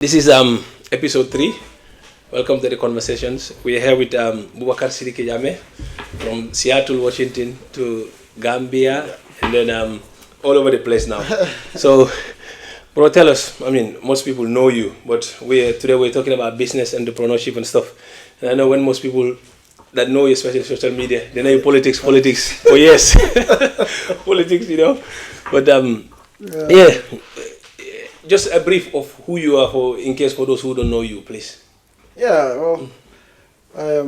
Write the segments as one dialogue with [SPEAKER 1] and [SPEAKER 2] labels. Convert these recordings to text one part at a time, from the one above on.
[SPEAKER 1] This is episode 3. Welcome to the conversations. We are here with Bubacarr Sidiqi Jammeh from Seattle, Washington to Gambia, and then all over the place now. So, bro, tell us. I mean, most people know you, but today we're talking about business, entrepreneurship, and stuff. And I know when most people that know you, especially social media, they know you politics. Oh yes, politics, But yeah. Just a brief of who you are, for those who don't know you, please.
[SPEAKER 2] Yeah, well, my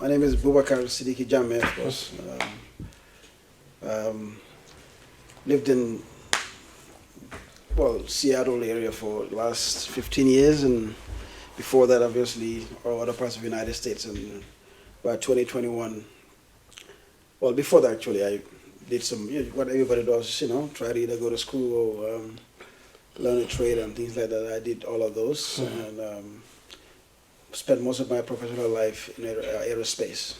[SPEAKER 2] name is Bubacarr Sidiqi Jammeh, of course. Lived in, Seattle area for the last 15 years, and before that, obviously, other parts of the United States. And by 2021, well, before that, actually, I did some, what everybody does, try to either go to school or learn a trade and things like that. I did all of those and spent most of my professional life in aerospace.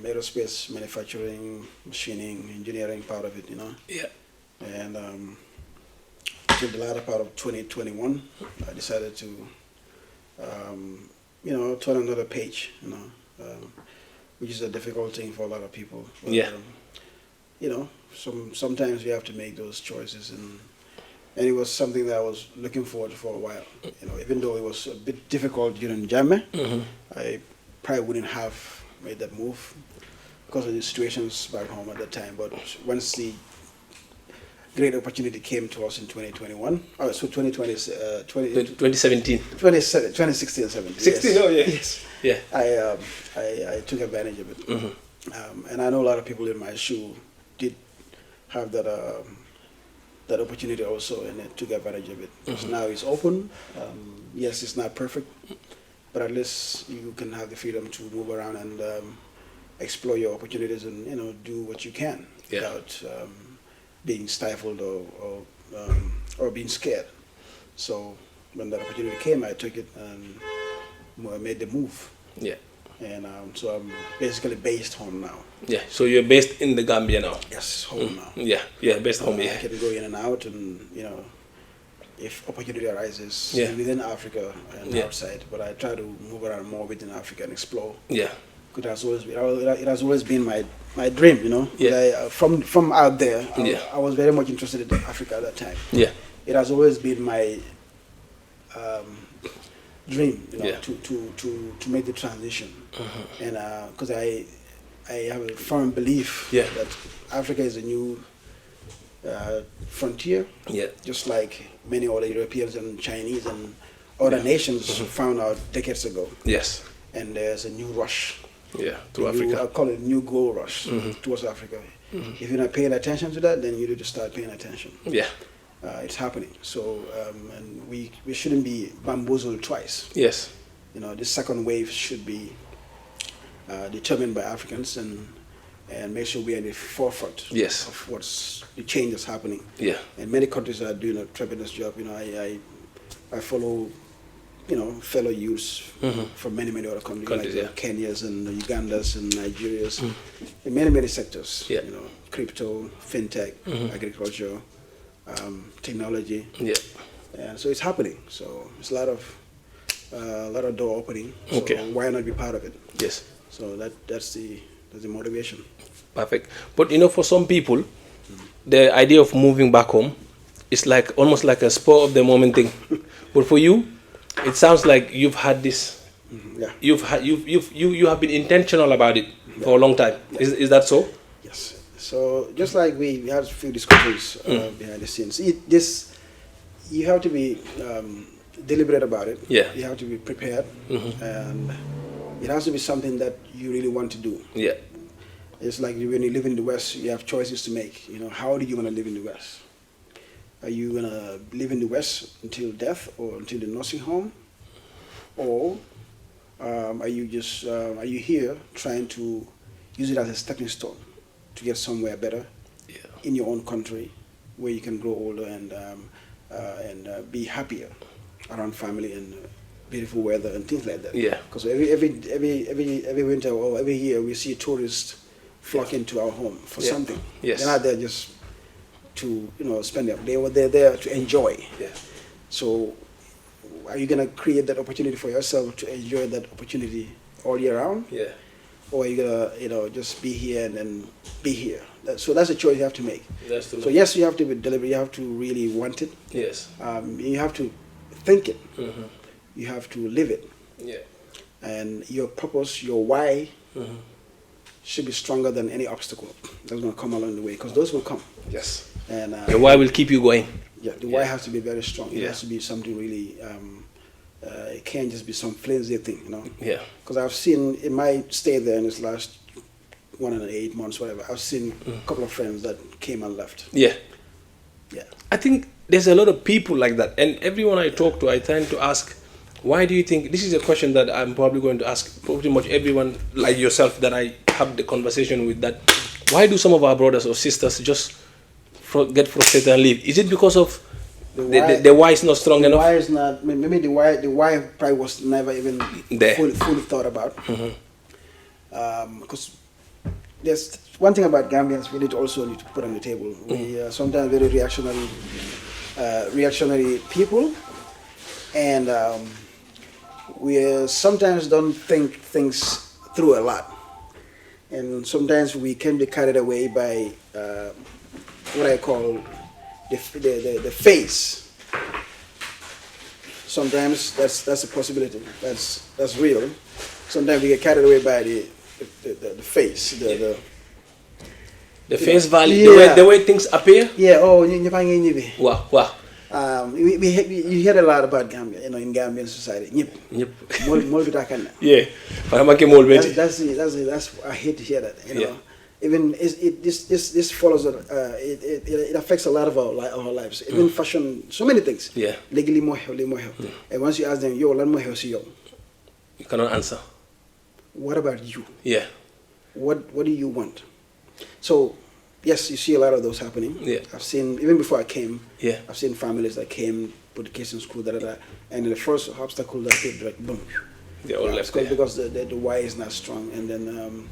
[SPEAKER 2] Aerospace manufacturing, machining, engineering part of it,
[SPEAKER 1] Yeah.
[SPEAKER 2] And to the latter part of 2021, I decided to, turn another page, which is a difficult thing for a lot of people. But,
[SPEAKER 1] yeah.
[SPEAKER 2] Sometimes you have to make those choices, and it was something that I was looking forward to for a while. Even though it was a bit difficult during Jammeh, I probably wouldn't have made that move because of the situations back home at the time. But once the great opportunity came to us in 2021,
[SPEAKER 1] 2017.
[SPEAKER 2] 2016 and 17.
[SPEAKER 1] 16,
[SPEAKER 2] yes.
[SPEAKER 1] Oh yeah.
[SPEAKER 2] Yes.
[SPEAKER 1] Yeah.
[SPEAKER 2] I took advantage of it. And I know a lot of people in my shoe did have that opportunity also, and took advantage of it. So now it's open. Yes, it's not perfect, but at least you can have the freedom to move around and explore your opportunities and do what you can without being stifled or being scared. So when that opportunity came, I took it and I made the move.
[SPEAKER 1] Yeah.
[SPEAKER 2] And so I'm basically based home now.
[SPEAKER 1] Yeah. So you're based in the Gambia now.
[SPEAKER 2] Yes, home now.
[SPEAKER 1] Yeah. Yeah. Based home.
[SPEAKER 2] I
[SPEAKER 1] Yeah.
[SPEAKER 2] can go in and out, and if opportunity arises within Africa and outside, but I try to move around more within Africa and explore.
[SPEAKER 1] Yeah.
[SPEAKER 2] It has always been my dream,
[SPEAKER 1] Yeah.
[SPEAKER 2] From out there,
[SPEAKER 1] Yeah.
[SPEAKER 2] I was very much interested in Africa at that time.
[SPEAKER 1] Yeah.
[SPEAKER 2] It has always been my dream,
[SPEAKER 1] Yeah.
[SPEAKER 2] to make the transition, and because I have a firm belief that Africa is a new frontier.
[SPEAKER 1] Yeah.
[SPEAKER 2] Just like many other Europeans and Chinese and other nations found out decades ago.
[SPEAKER 1] Yes.
[SPEAKER 2] And there's a new rush.
[SPEAKER 1] Yeah. To Africa.
[SPEAKER 2] I call it new gold rush towards Africa. If you're not paying attention to that, then you need to start paying attention.
[SPEAKER 1] Yeah.
[SPEAKER 2] It's happening. So, and we shouldn't be bamboozled twice.
[SPEAKER 1] Yes.
[SPEAKER 2] This second wave should be determined by Africans and make sure we are in the forefront of what's the change that's happening.
[SPEAKER 1] Yeah.
[SPEAKER 2] And many countries are doing a tremendous job. I follow, fellow youths from many other countries like Kenyas and Ugandas and Nigerias in many sectors.
[SPEAKER 1] Yeah.
[SPEAKER 2] Crypto, fintech, agriculture, technology.
[SPEAKER 1] Yeah.
[SPEAKER 2] And so it's happening. So it's a lot of door opening. So why not be part of it?
[SPEAKER 1] Yes.
[SPEAKER 2] So that's the motivation.
[SPEAKER 1] Perfect. But for some people, the idea of moving back home is like almost like a spur of the moment thing. But for you, it sounds like you've had this.
[SPEAKER 2] Yeah.
[SPEAKER 1] You have been intentional about it for a long time. Is that so?
[SPEAKER 2] Yes. So just like we had a few discussions behind the scenes, you have to be deliberate about it.
[SPEAKER 1] Yeah.
[SPEAKER 2] You have to be prepared, and it has to be something that you really want to do.
[SPEAKER 1] Yeah.
[SPEAKER 2] It's like when you live in the West, you have choices to make. How do you want to live in the West? Are you going to live in the West until death or until the nursing home? Or are you here trying to use it as a stepping stone to get somewhere better in your own country where you can grow older and be happier around family and beautiful weather and things like that?
[SPEAKER 1] Yeah.
[SPEAKER 2] Because every winter or every year we see tourists flock into our home for something.
[SPEAKER 1] Yes.
[SPEAKER 2] They're not there just to spend their. They're there to enjoy.
[SPEAKER 1] Yeah.
[SPEAKER 2] So are you gonna create that opportunity for yourself to enjoy that opportunity all year round?
[SPEAKER 1] Yeah.
[SPEAKER 2] Or are you gonna, just be here and then be here? So that's a choice you have to make.
[SPEAKER 1] That's true.
[SPEAKER 2] So yes, you have to be deliberate. You have to really want it.
[SPEAKER 1] Yes.
[SPEAKER 2] You have to think it.
[SPEAKER 1] Mm-hmm.
[SPEAKER 2] You have to live it.
[SPEAKER 1] Yeah.
[SPEAKER 2] And your purpose, your why, should be stronger than any obstacle that's going to come along the way, because those will come.
[SPEAKER 1] Yes.
[SPEAKER 2] And
[SPEAKER 1] the why will keep you going.
[SPEAKER 2] Yeah, the why has to be very strong. It
[SPEAKER 1] Yeah.
[SPEAKER 2] has to be something really. It can't just be some flimsy thing,
[SPEAKER 1] Yeah.
[SPEAKER 2] Because I've seen in my stay there in this last 108 months, whatever. I've seen a couple of friends that came and left.
[SPEAKER 1] Yeah.
[SPEAKER 2] Yeah.
[SPEAKER 1] I think there's a lot of people like that, and everyone I talk to, I tend to ask, why do you think, this is a question that I'm probably going to ask pretty much everyone like yourself that I have the conversation with, that why do some of our brothers or sisters just get frustrated and leave? Is it because of the why is not strong enough?
[SPEAKER 2] The why is not, maybe the why probably was never even
[SPEAKER 1] there.
[SPEAKER 2] fully thought about. Because there's one thing about Gambians we need to put on the table. We are sometimes very reactionary people, and we sometimes don't think things through a lot, and sometimes we can be carried away by what I call the face. Sometimes that's a possibility. That's real. Sometimes we get carried away by the face, the
[SPEAKER 1] face value, the way things appear.
[SPEAKER 2] Yeah. Oh,
[SPEAKER 1] Wow.
[SPEAKER 2] You hear a lot about Gambia, in Gambian society.
[SPEAKER 1] Yeah.
[SPEAKER 2] That's I hate to hear that. Even this follows. It affects a lot of our lives. Even fashion, so many things.
[SPEAKER 1] Yeah.
[SPEAKER 2] Legally and once you ask them, yo,
[SPEAKER 1] you cannot answer.
[SPEAKER 2] What about you?
[SPEAKER 1] Yeah.
[SPEAKER 2] What do you want? So, yes, you see a lot of those happening.
[SPEAKER 1] Yeah.
[SPEAKER 2] I've seen, even before I came,
[SPEAKER 1] Yeah.
[SPEAKER 2] I've seen families that came, put the kids in school, and the first obstacle that hit, like, boom.
[SPEAKER 1] They all left there.
[SPEAKER 2] Because the why is not strong. And then,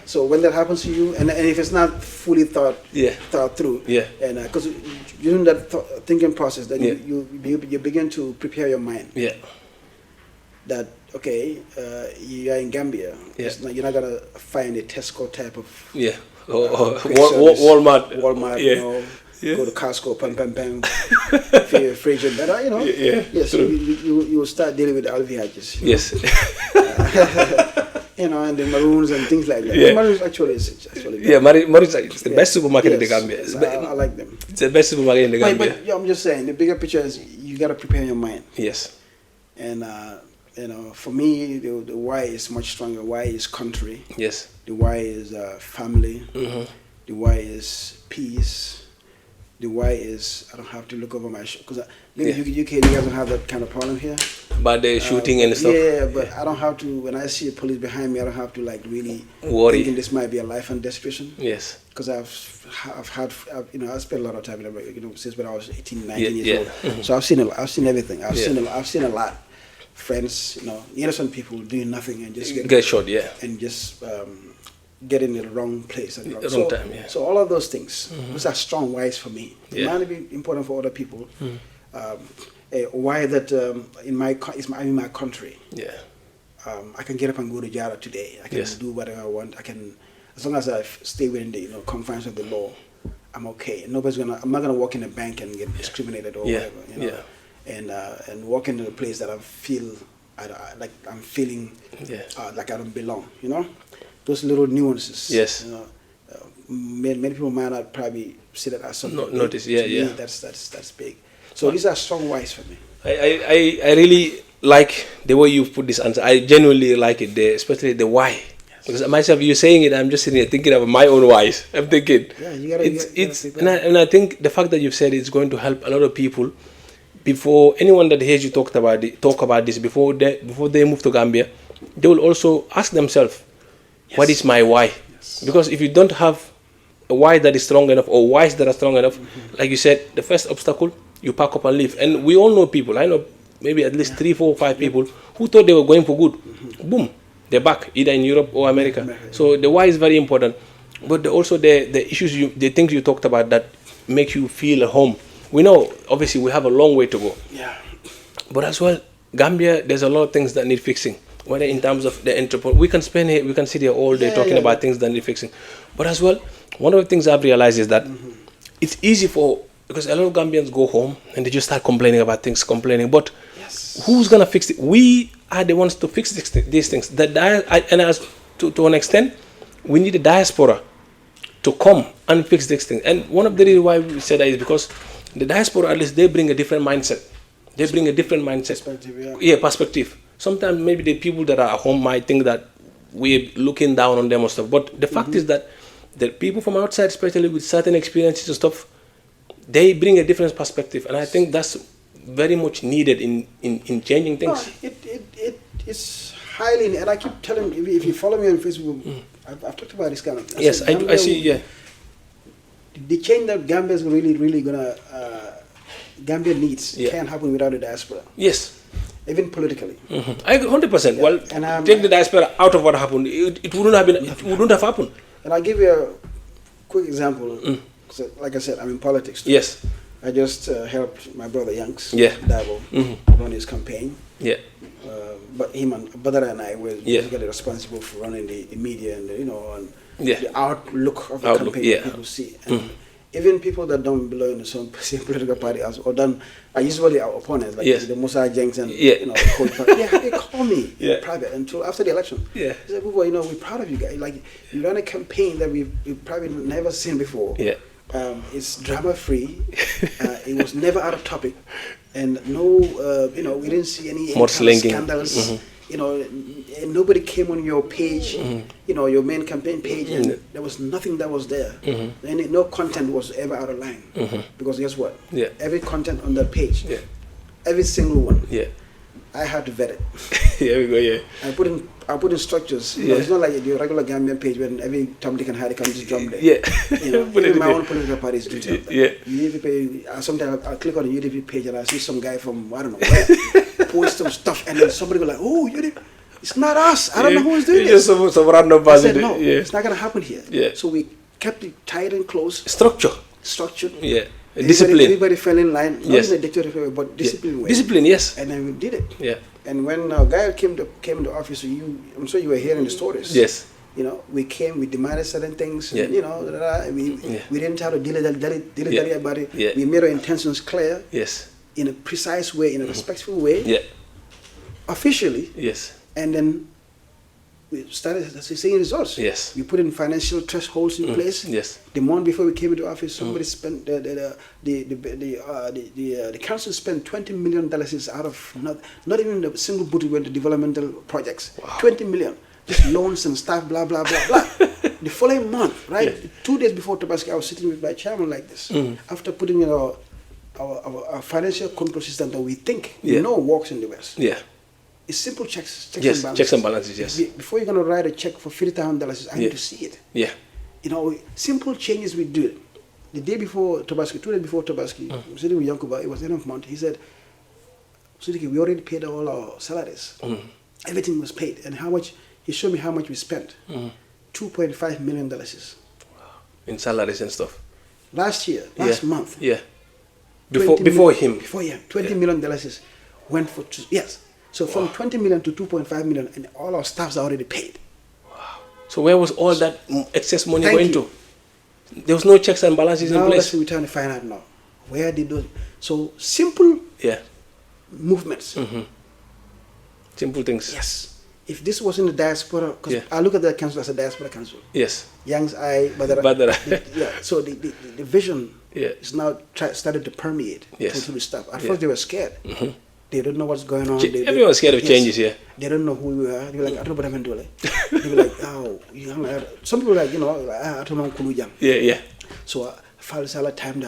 [SPEAKER 2] so when that happens to you, and if it's not fully thought through, and because during that thinking process, then you begin to prepare your mind.
[SPEAKER 1] Yeah.
[SPEAKER 2] That, okay, you are in Gambia.
[SPEAKER 1] Yeah.
[SPEAKER 2] You're not gonna find a Tesco type of
[SPEAKER 1] Walmart.
[SPEAKER 2] Go to Costco, pam, fridge and better, Yes, so you will start dealing with alviages.
[SPEAKER 1] Yes.
[SPEAKER 2] And the maroons and things like that.
[SPEAKER 1] Yeah.
[SPEAKER 2] Maroons actually is actually.
[SPEAKER 1] Yeah, Maroons is the best supermarket in the Gambia.
[SPEAKER 2] I like them.
[SPEAKER 1] It's the best supermarket in the Gambia.
[SPEAKER 2] But I'm just saying, the bigger picture is you gotta prepare your mind.
[SPEAKER 1] Yes.
[SPEAKER 2] And for me, the why is much stronger. Why is country.
[SPEAKER 1] Yes.
[SPEAKER 2] The why is family. The why is peace. The why is I don't have to look over my shoulder, because maybe UK, you guys don't have that kind of problem here.
[SPEAKER 1] But the shooting and stuff.
[SPEAKER 2] Yeah, but I don't have to. When I see a police behind me, I don't have to really
[SPEAKER 1] worry.
[SPEAKER 2] Thinking this might be a life and death situation.
[SPEAKER 1] Yes.
[SPEAKER 2] Because I spent a lot of time, since when I was 18, 19 years old. So I've seen everything. I've seen a lot. Friends, innocent people doing nothing and just
[SPEAKER 1] get shot,
[SPEAKER 2] and just get in the wrong place at the
[SPEAKER 1] wrong time. Yeah.
[SPEAKER 2] So all of those things, those are strong whys for me. It might be important for other people. Why that in my country.
[SPEAKER 1] Yeah.
[SPEAKER 2] I can get up and go to Jara today. I can do whatever I want. I can, as long as I stay within the confines of the law, I'm okay. I'm not gonna walk in a bank and get discriminated or whatever. And walk into a place that I feel like I'm feeling like I don't belong. Those little nuances.
[SPEAKER 1] Yes.
[SPEAKER 2] Many people might not probably see that as something.
[SPEAKER 1] Notice.
[SPEAKER 2] To me, that's big. So these are strong whys for me.
[SPEAKER 1] I really like the way you put this answer. I genuinely like it, especially the why. Yes. Because myself, you saying it, I'm just sitting here thinking of my own whys. I'm thinking, and I think the fact that you've said it's going to help a lot of people. Before anyone that hears you talk about this, before they move to Gambia, they will also ask themselves, what is my why? Yes. Because if you don't have a why that is strong enough, or whys that are strong enough, like you said, the first obstacle, you pack up and leave. And we all know people, I know maybe at least 3, 4, 5 people who thought they were going for good. Boom, they're back, either in Europe or America. So the why is very important. But also the issues, the things you talked about that make you feel at home. we know, obviously, we have a long way to go.
[SPEAKER 2] Yeah.
[SPEAKER 1] But as well, Gambia, there's a lot of things that need fixing. Whether in terms of the entrepreneur, we can sit here all day talking about things that need fixing. But as well, one of the things I've realized is that it's easy because a lot of Gambians go home and they just start complaining about things, but who's gonna fix it? We are the ones to fix these things. To an extent, we need the diaspora to come and fix these things. And one of the reasons why we say that is because the diaspora, at least, they bring a different mindset. Perspective. Sometimes maybe the people that are at home might think that we're looking down on them or stuff. But the fact is that the people from outside, especially with certain experiences and stuff, they bring a different perspective. And I think that's very much needed in changing things.
[SPEAKER 2] It's highly, and I keep telling you, if you follow me on Facebook, I've talked about this kind of thing.
[SPEAKER 1] Yes, I see, yeah.
[SPEAKER 2] The change that Gambia is really gonna, Gambia needs can't happen without the diaspora.
[SPEAKER 1] Yes.
[SPEAKER 2] Even politically.
[SPEAKER 1] I 100%. Yeah. Well, and take the diaspora out of what happened. It wouldn't have been. It wouldn't have happened.
[SPEAKER 2] And I'll give you a quick example. So, like I said, I'm in politics too.
[SPEAKER 1] Yes.
[SPEAKER 2] I just helped my brother Yanks,
[SPEAKER 1] Dabo,
[SPEAKER 2] run his campaign.
[SPEAKER 1] Yeah.
[SPEAKER 2] But him and Badara and I were basically responsible for running the media and the outlook of the campaign that people see. And even people that don't belong to some same political party are usually our opponents, like the Musa Jenks and they call me in private until after the election.
[SPEAKER 1] Yeah.
[SPEAKER 2] They said, we're proud of you guys. Like, you run a campaign that we've probably never seen before.
[SPEAKER 1] Yeah.
[SPEAKER 2] It's drama free. It was never out of topic, and we didn't see any
[SPEAKER 1] more slinging
[SPEAKER 2] scandals. And nobody came on your page, your main campaign page, and there was nothing that was there. And no content was ever out of line. Because guess what?
[SPEAKER 1] Yeah.
[SPEAKER 2] Every content on that page, every single one, I had to vet it.
[SPEAKER 1] Here we go. Yeah.
[SPEAKER 2] I put in structures. It's not like the regular Gambian page when every Tom, Dick and Harry can just drum there.
[SPEAKER 1] Yeah.
[SPEAKER 2] Even my own political parties do that.
[SPEAKER 1] Yeah.
[SPEAKER 2] UDP page. Sometimes I click on the UDP page and I see some guy from I don't know where post some stuff, and then somebody go like, "Oh, UDP, it's not us. I don't know who's doing this."
[SPEAKER 1] Just some random person.
[SPEAKER 2] I said, "No, it's not gonna happen here."
[SPEAKER 1] Yeah.
[SPEAKER 2] So we kept it tight and close. Structured.
[SPEAKER 1] Yeah. Discipline.
[SPEAKER 2] Everybody fell in line. Not in a dictatorship way, but discipline way.
[SPEAKER 1] Discipline, yes.
[SPEAKER 2] And then we did it.
[SPEAKER 1] Yeah.
[SPEAKER 2] And when Gail came to office, I'm sure you were hearing the stories.
[SPEAKER 1] Yes.
[SPEAKER 2] We came, we demanded certain things.
[SPEAKER 1] Yeah.
[SPEAKER 2] And, we didn't have to dilly about it.
[SPEAKER 1] Yeah.
[SPEAKER 2] We made our intentions clear.
[SPEAKER 1] Yes.
[SPEAKER 2] In a precise way, in a respectful way.
[SPEAKER 1] Yeah.
[SPEAKER 2] Officially.
[SPEAKER 1] Yes.
[SPEAKER 2] And then we started seeing results.
[SPEAKER 1] Yes.
[SPEAKER 2] We put in financial thresholds in place.
[SPEAKER 1] Yes.
[SPEAKER 2] The month before we came into office, somebody spent the council spent $20 million out of not even a single booty went to developmental projects. Wow. $20 million, just loans and stuff, blah blah blah blah. The following month, right, 2 days before Tobaski, I was sitting with my chairman like this. After putting our financial control system that we think we know works in the West.
[SPEAKER 1] Yeah.
[SPEAKER 2] It's simple checks and balances.
[SPEAKER 1] Checks and balances, yes.
[SPEAKER 2] Before you're going to write a check for $50,000, I need to see it.
[SPEAKER 1] Yeah.
[SPEAKER 2] Simple changes we do. The day before Tobaski, 2 days before Tobaski, sitting with Yankuba, it was end of month, he said, Sidiqi, we already paid all our salaries. Everything was paid. And he showed me how much we spent. $2.5 million. Wow.
[SPEAKER 1] In salaries and stuff.
[SPEAKER 2] Last month.
[SPEAKER 1] Yeah. Before him.
[SPEAKER 2] $20 million went for So from 20 million to 2.5 million, and all our staffs are already paid.
[SPEAKER 1] Wow. So where was all that excess money going to? There was no checks and balances in place?
[SPEAKER 2] That's what we're trying to find out now. Where did those... So simple movements.
[SPEAKER 1] Simple things.
[SPEAKER 2] Yes. If this was in the diaspora, because I look at that council as a diaspora council.
[SPEAKER 1] Yes.
[SPEAKER 2] Young's eye, Badara. So the vision is now started to permeate through the staff. At first they were scared. They don't know what's going on.
[SPEAKER 1] Everyone's scared of changes here.
[SPEAKER 2] They don't know who we are. They're like, I don't know what I'm doing. They were like, oh, some people are like, I don't know who jam.
[SPEAKER 1] Yeah.
[SPEAKER 2] So, far as all time, we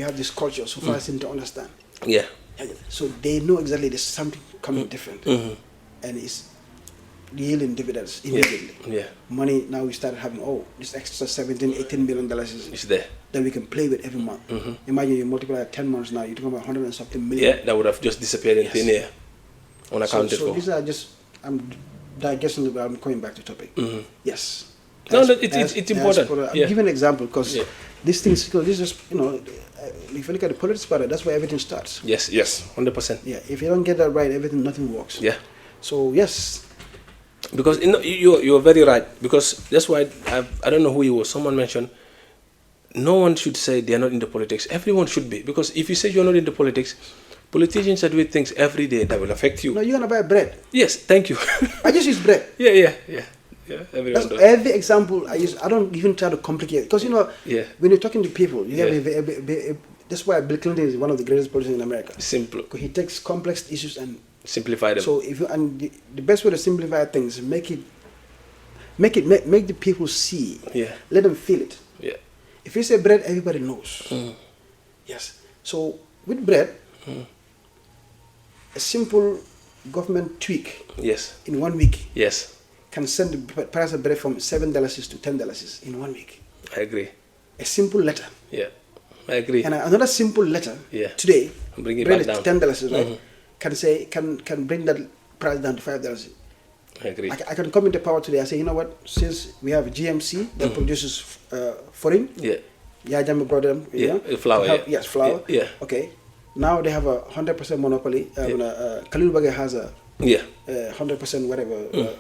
[SPEAKER 2] have this culture, so far I seem to understand.
[SPEAKER 1] Yeah.
[SPEAKER 2] So they know exactly there's something coming different. And it's yielding dividends immediately.
[SPEAKER 1] Yeah.
[SPEAKER 2] Money, now we started having, this extra $17-18 million is there. That we can play with every month. Imagine you multiply 10 months now, you're talking about 100 and something million.
[SPEAKER 1] Yeah, that would have just disappeared in thin air. Unaccounted for.
[SPEAKER 2] So these are just, I'm digesting, I'm coming back to the topic. Yes.
[SPEAKER 1] No, it's important.
[SPEAKER 2] I'm giving an example because these things, because this is, if you look at the politics part, that's where everything starts.
[SPEAKER 1] Yes, 100%.
[SPEAKER 2] Yeah, if you don't get that right, nothing works.
[SPEAKER 1] Yeah.
[SPEAKER 2] So yes.
[SPEAKER 1] Because you're very right. Because that's why I don't know who you were. Someone mentioned no one should say they are not into politics. Everyone should be. Because if you say you're not into politics, politicians are doing things every day that will affect you.
[SPEAKER 2] No, you're gonna buy bread.
[SPEAKER 1] Yes, thank you.
[SPEAKER 2] I just use bread.
[SPEAKER 1] Yeah. Everyone does.
[SPEAKER 2] Every example I use. I don't even try to complicate it. Because when you're talking to people, that's why Bill Clinton is one of the greatest politicians in America.
[SPEAKER 1] Simple.
[SPEAKER 2] Because he takes complex issues and
[SPEAKER 1] simplify them.
[SPEAKER 2] So the best way to simplify things is make the people see.
[SPEAKER 1] Yeah.
[SPEAKER 2] Let them feel it.
[SPEAKER 1] Yeah.
[SPEAKER 2] If you say bread, everybody knows. Yes. So with bread, a simple government tweak.
[SPEAKER 1] Yes.
[SPEAKER 2] In 1 week.
[SPEAKER 1] Yes.
[SPEAKER 2] Can send the price of bread from $7 to $10 in 1 week.
[SPEAKER 1] I agree.
[SPEAKER 2] A simple letter.
[SPEAKER 1] Yeah. I agree.
[SPEAKER 2] And another simple letter.
[SPEAKER 1] Yeah.
[SPEAKER 2] Today.
[SPEAKER 1] Bring it
[SPEAKER 2] bread
[SPEAKER 1] back down.
[SPEAKER 2] $10, right? Can bring that price down to $5.
[SPEAKER 1] I agree.
[SPEAKER 2] I can come into power today. I say, you know what? Since we have GMC that produces foreign.
[SPEAKER 1] Yeah.
[SPEAKER 2] Jammeh brought them.
[SPEAKER 1] Flour.
[SPEAKER 2] Yes, flour.
[SPEAKER 1] Yeah.
[SPEAKER 2] Okay. Now they have a 100% monopoly. Khalil Bagay has a 100% whatever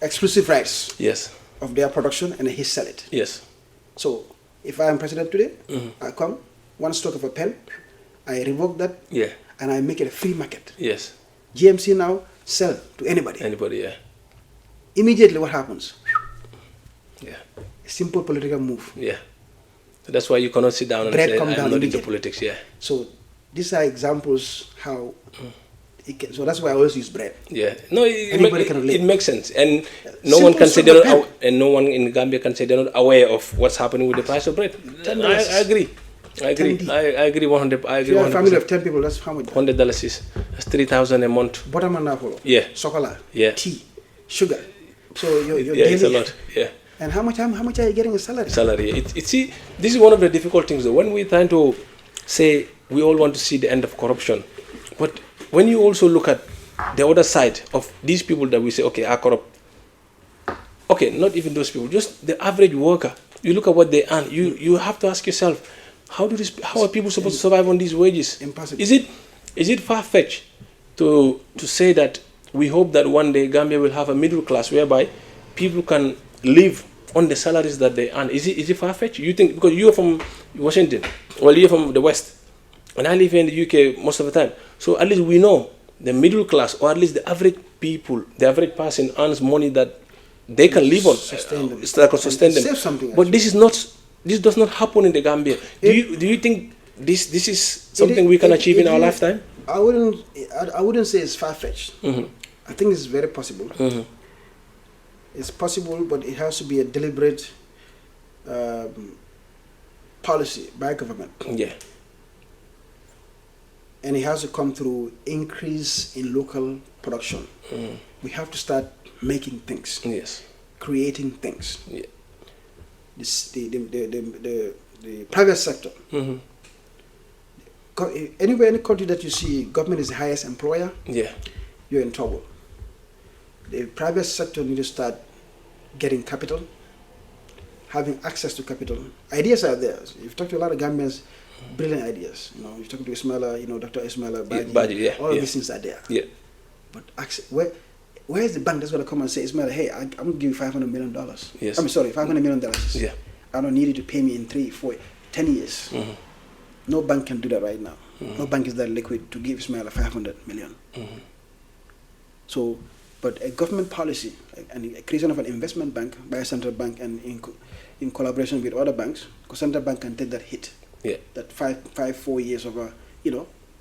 [SPEAKER 2] exclusive rights.
[SPEAKER 1] Yes.
[SPEAKER 2] Of their production, and he sell it.
[SPEAKER 1] Yes.
[SPEAKER 2] So if I am president today, I come one stroke of a pen, I revoke that.
[SPEAKER 1] Yeah.
[SPEAKER 2] And I make it a free market.
[SPEAKER 1] Yes.
[SPEAKER 2] GMC now sell to anybody.
[SPEAKER 1] Anybody, yeah.
[SPEAKER 2] Immediately what happens?
[SPEAKER 1] Yeah.
[SPEAKER 2] A simple political move.
[SPEAKER 1] Yeah. So that's why you cannot sit down and say, I'm not into politics, yeah.
[SPEAKER 2] So these are examples how so that's why I always use bread.
[SPEAKER 1] Yeah. No, it makes sense. And no
[SPEAKER 2] simple
[SPEAKER 1] one can say no one in Gambia can say they're not aware of what's happening with the price of bread. I agree. I agree 100. I agree. If you have a family of
[SPEAKER 2] 10 people, that's how much?
[SPEAKER 1] $100 is that's $3,000 a month.
[SPEAKER 2] Bottom and apple.
[SPEAKER 1] Yeah.
[SPEAKER 2] Chocolate.
[SPEAKER 1] Yeah.
[SPEAKER 2] Tea. Sugar. So you're
[SPEAKER 1] it's a lot. Yeah.
[SPEAKER 2] And how much are you getting a salary?
[SPEAKER 1] See, this is one of the difficult things though. When we're trying to say we all want to see the end of corruption, but when you also look at the other side of these people that we say, okay, are corrupt. Okay, not even those people, just the average worker. You look at what they earn. You have to ask yourself, how are people supposed to survive on these wages?
[SPEAKER 2] Impossible.
[SPEAKER 1] Is it far-fetched to say that we hope that one day Gambia will have a middle class whereby people can live on the salaries that they earn? Is it far-fetched? You think, because you're from Washington, well, you're from the West, and I live here in the UK most of the time. So at least we know the middle class, or at least the average people, the average person earns money that they can live on. It's like a sustain them.
[SPEAKER 2] Save something.
[SPEAKER 1] But this does not happen in the Gambia. Do you think this is something we can achieve in our lifetime?
[SPEAKER 2] I wouldn't say it's far-fetched. I think it's very possible. It's possible, but it has to be a deliberate policy by government.
[SPEAKER 1] Yeah.
[SPEAKER 2] And it has to come through increase in local production. We have to start making things.
[SPEAKER 1] Yes.
[SPEAKER 2] Creating things.
[SPEAKER 1] Yeah.
[SPEAKER 2] The private sector. Anywhere, any country that you see government is the highest employer, you're in trouble. The private sector need to start getting capital, having access to capital. Ideas are there. You've talked to a lot of Gambians, brilliant ideas. You've talked to Ismaila, Dr. Ismaila Baji. All of these things are there.
[SPEAKER 1] Yeah.
[SPEAKER 2] But where is the bank that's going to come and say, Ismaila, hey, I'm going to give you $500 million.
[SPEAKER 1] Yes.
[SPEAKER 2] $500 million.
[SPEAKER 1] Yeah.
[SPEAKER 2] I don't need you to pay me in 3, 4, 10 years. No bank can do that right now. No bank is that liquid to give Ismaila $500 million. So, but a government policy and a creation of an investment bank by a central bank and in collaboration with other banks, because central bank can take that hit.
[SPEAKER 1] Yeah.
[SPEAKER 2] That 4 years of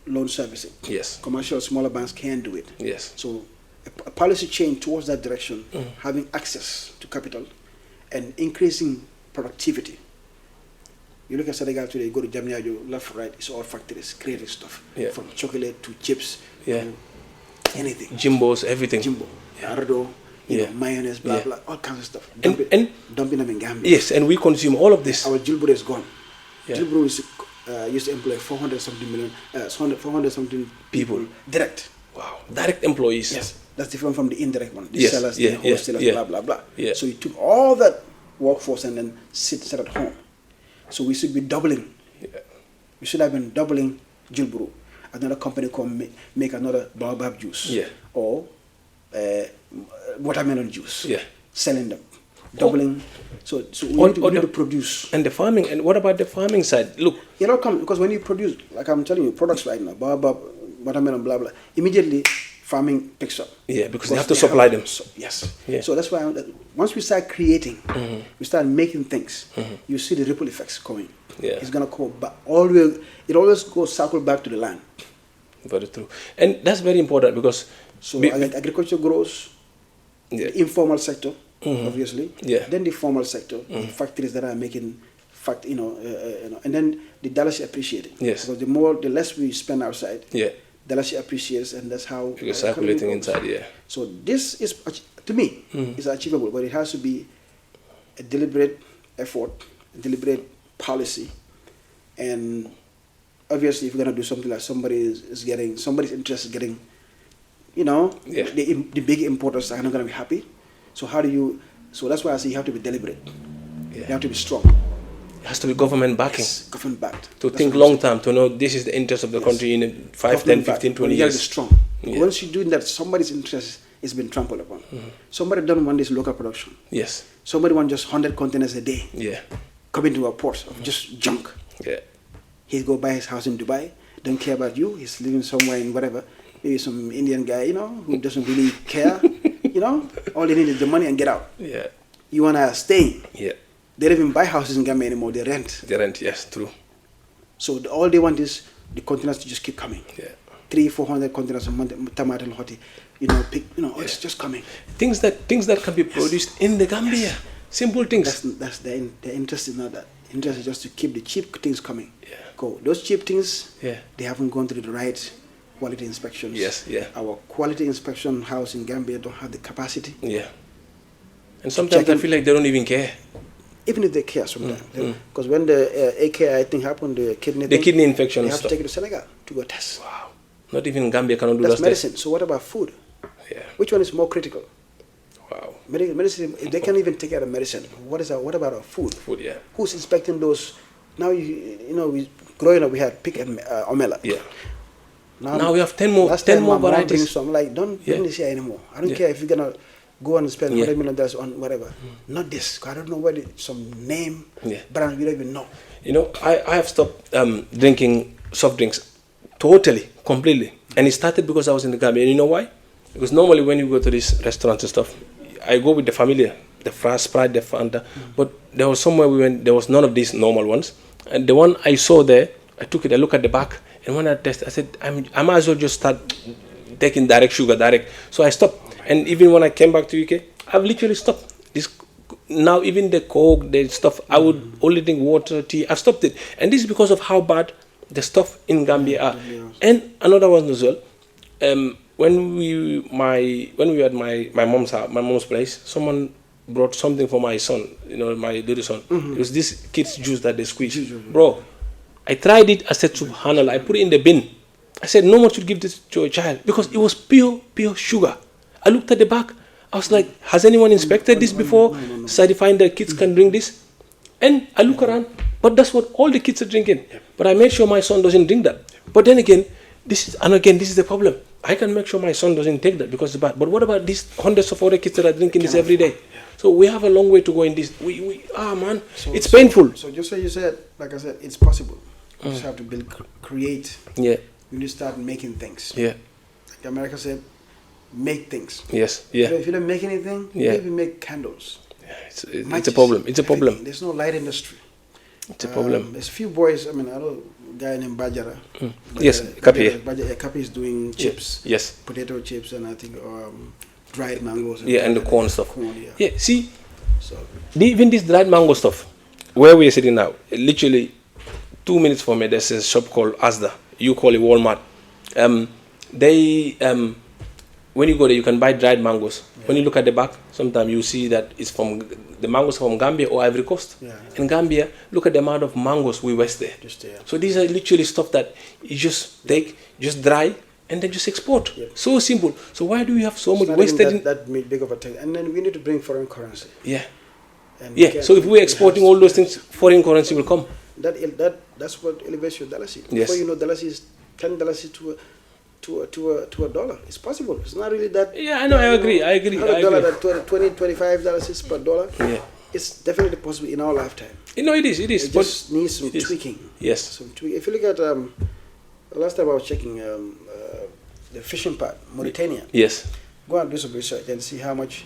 [SPEAKER 2] loan servicing.
[SPEAKER 1] Yes.
[SPEAKER 2] Commercial smaller banks can do it.
[SPEAKER 1] Yes.
[SPEAKER 2] So a policy change towards that direction, having access to capital and increasing productivity. You look at Senegal today, you go to Jamnia, left, right, it's all factories, creating stuff.
[SPEAKER 1] Yeah.
[SPEAKER 2] From chocolate to chips to anything.
[SPEAKER 1] Jimbos, everything.
[SPEAKER 2] Jimbo, Ardo, mayonnaise, blah, blah, all kinds of stuff. Dumping them in Gambia.
[SPEAKER 1] Yes, and we consume all of this.
[SPEAKER 2] Our Jilburu is gone.
[SPEAKER 1] Yeah.
[SPEAKER 2] Jilburu used to employ 400 something people direct.
[SPEAKER 1] Wow, direct employees.
[SPEAKER 2] Yes, that's different from the indirect one. The
[SPEAKER 1] Yes,
[SPEAKER 2] sellers,
[SPEAKER 1] yeah,
[SPEAKER 2] the wholesalers,
[SPEAKER 1] yeah,
[SPEAKER 2] blah, blah, blah.
[SPEAKER 1] yeah.
[SPEAKER 2] So you took all that workforce and then sit at home. So we should be doubling.
[SPEAKER 1] Yeah.
[SPEAKER 2] We should have been doubling Jilburu. Another company come make another baobab juice.
[SPEAKER 1] Yeah.
[SPEAKER 2] Or watermelon juice.
[SPEAKER 1] Yeah.
[SPEAKER 2] Selling them. Doubling. So we need to produce.
[SPEAKER 1] And the farming, and what about the farming side? Look.
[SPEAKER 2] It all comes, because when you produce, like I'm telling you, products right now, baobab, watermelon, blah, blah, immediately farming picks up.
[SPEAKER 1] Yeah, because they have to supply them.
[SPEAKER 2] Yes.
[SPEAKER 1] Yeah.
[SPEAKER 2] So that's why once we start creating, we start making things, you see the ripple effects coming.
[SPEAKER 1] Yeah.
[SPEAKER 2] It's going to go back. It always goes circle back to the land.
[SPEAKER 1] Very true. And that's very important because...
[SPEAKER 2] So agriculture grows, the informal sector, obviously.
[SPEAKER 1] Yeah.
[SPEAKER 2] Then the formal sector, the factories that are making... and then the dollars appreciating.
[SPEAKER 1] Yes.
[SPEAKER 2] Because the less we spend outside, dollars appreciates, and that's how
[SPEAKER 1] you're circulating inside. Yeah.
[SPEAKER 2] So this is, to me, is achievable, but it has to be a deliberate effort, a deliberate policy, and obviously, if you're gonna do something like somebody's interest is getting, the big importers are not gonna be happy. So So that's why I say you have to be deliberate. Yeah. You have to be strong.
[SPEAKER 1] It has to be government backing.
[SPEAKER 2] Yes, government backed.
[SPEAKER 1] To think long term, to know this is the interest of the country in 5, 10, 15, 20 years.
[SPEAKER 2] You have to be strong. Yeah. Once you're doing that, somebody's interest is being trampled upon. Somebody doesn't want this local production.
[SPEAKER 1] Yes.
[SPEAKER 2] Somebody wants just 100 containers a day.
[SPEAKER 1] Yeah.
[SPEAKER 2] Coming to a port of just junk.
[SPEAKER 1] Yeah.
[SPEAKER 2] He'll go buy his house in Dubai, don't care about you. He's living somewhere in whatever. Maybe some Indian guy, who doesn't really care. All they need is the money and get out.
[SPEAKER 1] Yeah.
[SPEAKER 2] You want to stay.
[SPEAKER 1] Yeah.
[SPEAKER 2] They don't even buy houses in Gambia anymore. They rent.
[SPEAKER 1] They rent, yes, true.
[SPEAKER 2] So all they want is the containers to just keep coming.
[SPEAKER 1] Yeah.
[SPEAKER 2] 300-400 containers a month, tomato, hoti, it's just coming.
[SPEAKER 1] Things that can be produced in the Gambia. Yes. Simple things.
[SPEAKER 2] That's the interest is not that. The interest is just to keep the cheap things coming.
[SPEAKER 1] Yeah.
[SPEAKER 2] Go. Those cheap things,
[SPEAKER 1] yeah,
[SPEAKER 2] they haven't gone through the right quality inspections.
[SPEAKER 1] Yes, yeah.
[SPEAKER 2] Our quality inspection house in Gambia don't have the capacity.
[SPEAKER 1] Yeah. And sometimes I feel like they don't even care.
[SPEAKER 2] Even if they care sometimes. Because when the AKI thing happened, the kidney
[SPEAKER 1] infection,
[SPEAKER 2] they have to take it to Senegal to go test.
[SPEAKER 1] Wow. Not even Gambia cannot do that.
[SPEAKER 2] That's medicine. So what about food?
[SPEAKER 1] Yeah.
[SPEAKER 2] Which one is more critical?
[SPEAKER 1] Wow.
[SPEAKER 2] Medicine, if they can't even take care of medicine, what about our food?
[SPEAKER 1] Food, yeah.
[SPEAKER 2] Who's inspecting those? Now, we growing up, we had pig and omela.
[SPEAKER 1] Yeah. Now we have 10 more varieties.
[SPEAKER 2] So I'm like, don't bring this here anymore. I don't care if you're going to go and spend $100 million on whatever. Not this. I don't know what some name, brand we don't even know.
[SPEAKER 1] I have stopped drinking soft drinks totally, completely. And it started because I was in the Gambia. And you know why? Because normally when you go to these restaurants and stuff, I go with the familiar, the Sprite, the Fanta. But there was somewhere we went, there was none of these normal ones. And the one I saw there, I took it, I looked at the back, and when I tested, I said, I might as well just start taking direct sugar. So I stopped. And even when I came back to UK, I've literally stopped. Now even the Coke, the stuff, I would only drink water, tea. I've stopped it. And this is because of how bad the stuff in Gambia are. And another one as well, when we were at my mom's place, someone brought something for my son, my little son. It was this kid's juice that they squeeze. Bro, I tried it. I said, Subhanallah, I put it in the bin. I said, no one should give this to a child because it was pure sugar. I looked at the back. I was like, has anyone inspected this before? Certifying that kids can drink this? And I look around, but that's what all the kids are drinking. But I made sure my son doesn't drink that. But then again, this is the problem. I can make sure my son doesn't take that because it's bad. But what about these hundreds of other kids that are drinking this every day? So we have a long way to go in this. It's painful.
[SPEAKER 2] So just so you said, like I said, it's possible. You just have to create.
[SPEAKER 1] Yeah.
[SPEAKER 2] You need to start making things.
[SPEAKER 1] Yeah.
[SPEAKER 2] Like America said, make things.
[SPEAKER 1] Yes. Yeah.
[SPEAKER 2] If you don't make anything, maybe make candles.
[SPEAKER 1] Yeah. It's a problem. It's a problem.
[SPEAKER 2] There's no light industry.
[SPEAKER 1] It's a problem.
[SPEAKER 2] There's a few boys. I know a guy named Bajara.
[SPEAKER 1] Yes, Kapi.
[SPEAKER 2] Kapi is doing chips.
[SPEAKER 1] Yes.
[SPEAKER 2] Potato chips and I think dried mangoes.
[SPEAKER 1] And the corn stuff.
[SPEAKER 2] Yeah.
[SPEAKER 1] See, even this dried mango stuff, where we are sitting now, literally 2 minutes from me, there's a shop called Asda. You call it Walmart. When you go there, you can buy dried mangoes. Yeah. When you look at the back, sometimes you see that it's from the mangoes from Gambia or Ivory Coast. Yeah. In Gambia, look at the amount of mangoes we waste there. So these are literally stuff that you just take, just dry, and then just export. Yeah. So simple. So why do we have so much wasted?
[SPEAKER 2] That made big of a thing. And then we need to bring foreign currency.
[SPEAKER 1] Yeah. So if we're exporting all those things, foreign currency will come.
[SPEAKER 2] That's what elevates your dalasi.
[SPEAKER 1] Yes.
[SPEAKER 2] Before you know, dalasi is $10 to a dollar. It's possible. It's not really that.
[SPEAKER 1] Yeah, I know. I agree.
[SPEAKER 2] $100 that $20-$25 per dollar.
[SPEAKER 1] Yeah.
[SPEAKER 2] It's definitely possible in our lifetime.
[SPEAKER 1] You know, it is.
[SPEAKER 2] It just needs some tweaking.
[SPEAKER 1] Yes.
[SPEAKER 2] If you look at the last time I was checking the fishing part, Mauritania.
[SPEAKER 1] Yes.
[SPEAKER 2] Go and do some research and see how much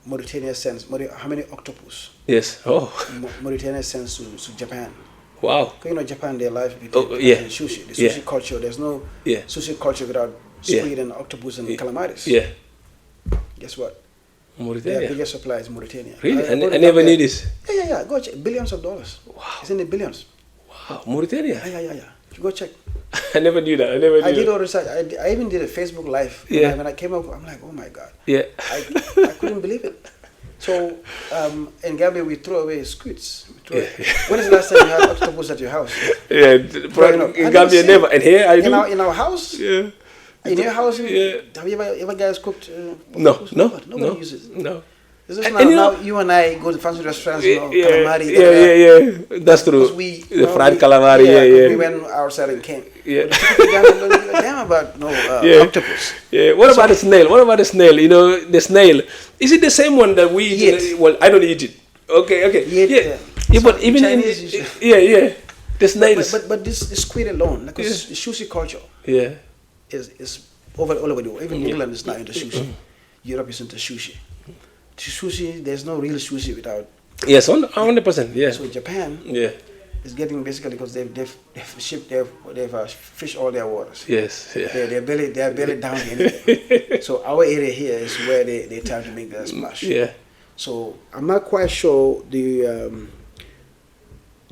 [SPEAKER 2] Mauritania sends. How many octopus?
[SPEAKER 1] Yes. Oh.
[SPEAKER 2] Mauritania sends to Japan.
[SPEAKER 1] Wow.
[SPEAKER 2] You know, Japan, they live with sushi. The sushi culture. There's no sushi culture without squid and octopus and calamaris.
[SPEAKER 1] Yeah.
[SPEAKER 2] Guess what?
[SPEAKER 1] Mauritania.
[SPEAKER 2] Their biggest supply is Mauritania.
[SPEAKER 1] Really? I never knew this.
[SPEAKER 2] Yeah. Go check. Billions of dollars.
[SPEAKER 1] Wow.
[SPEAKER 2] It's in the billions.
[SPEAKER 1] Wow. Mauritania.
[SPEAKER 2] Yeah. You go check.
[SPEAKER 1] I never knew that. I
[SPEAKER 2] did all research. I even did a Facebook Live.
[SPEAKER 1] Yeah.
[SPEAKER 2] When I came up, I'm like, oh my God.
[SPEAKER 1] Yeah.
[SPEAKER 2] I couldn't believe it. So in Gambia, we throw away squids. When is the last time you had octopus at your house?
[SPEAKER 1] Yeah. In Gambia, never. And here, I do.
[SPEAKER 2] In our house?
[SPEAKER 1] Yeah.
[SPEAKER 2] In your house?
[SPEAKER 1] Yeah.
[SPEAKER 2] Have you ever guys cooked?
[SPEAKER 1] No.
[SPEAKER 2] Nobody uses it.
[SPEAKER 1] No.
[SPEAKER 2] Now you and I go to fancy restaurants, calamari.
[SPEAKER 1] Yeah. That's true. The fried calamari,
[SPEAKER 2] We went outside and came.
[SPEAKER 1] Yeah.
[SPEAKER 2] Damn about octopus.
[SPEAKER 1] Yeah. What about the snail? You know, the snail. Is it the same one that we eat? Well, I don't eat it. Okay. Yeah, but even
[SPEAKER 2] Chinese,
[SPEAKER 1] the snail.
[SPEAKER 2] But this squid alone, because the sushi culture.
[SPEAKER 1] Yeah.
[SPEAKER 2] Is all over the world. Even England is now into sushi. Europe is into sushi. Sushi, there's no real sushi without.
[SPEAKER 1] Yes, 100%. Yeah.
[SPEAKER 2] So Japan.
[SPEAKER 1] Yeah.
[SPEAKER 2] Is getting basically because they've fished all their waters.
[SPEAKER 1] Yes. Yeah.
[SPEAKER 2] They're barely down here. So our area here is where they try to make their splash.
[SPEAKER 1] Yeah.
[SPEAKER 2] So I'm not quite sure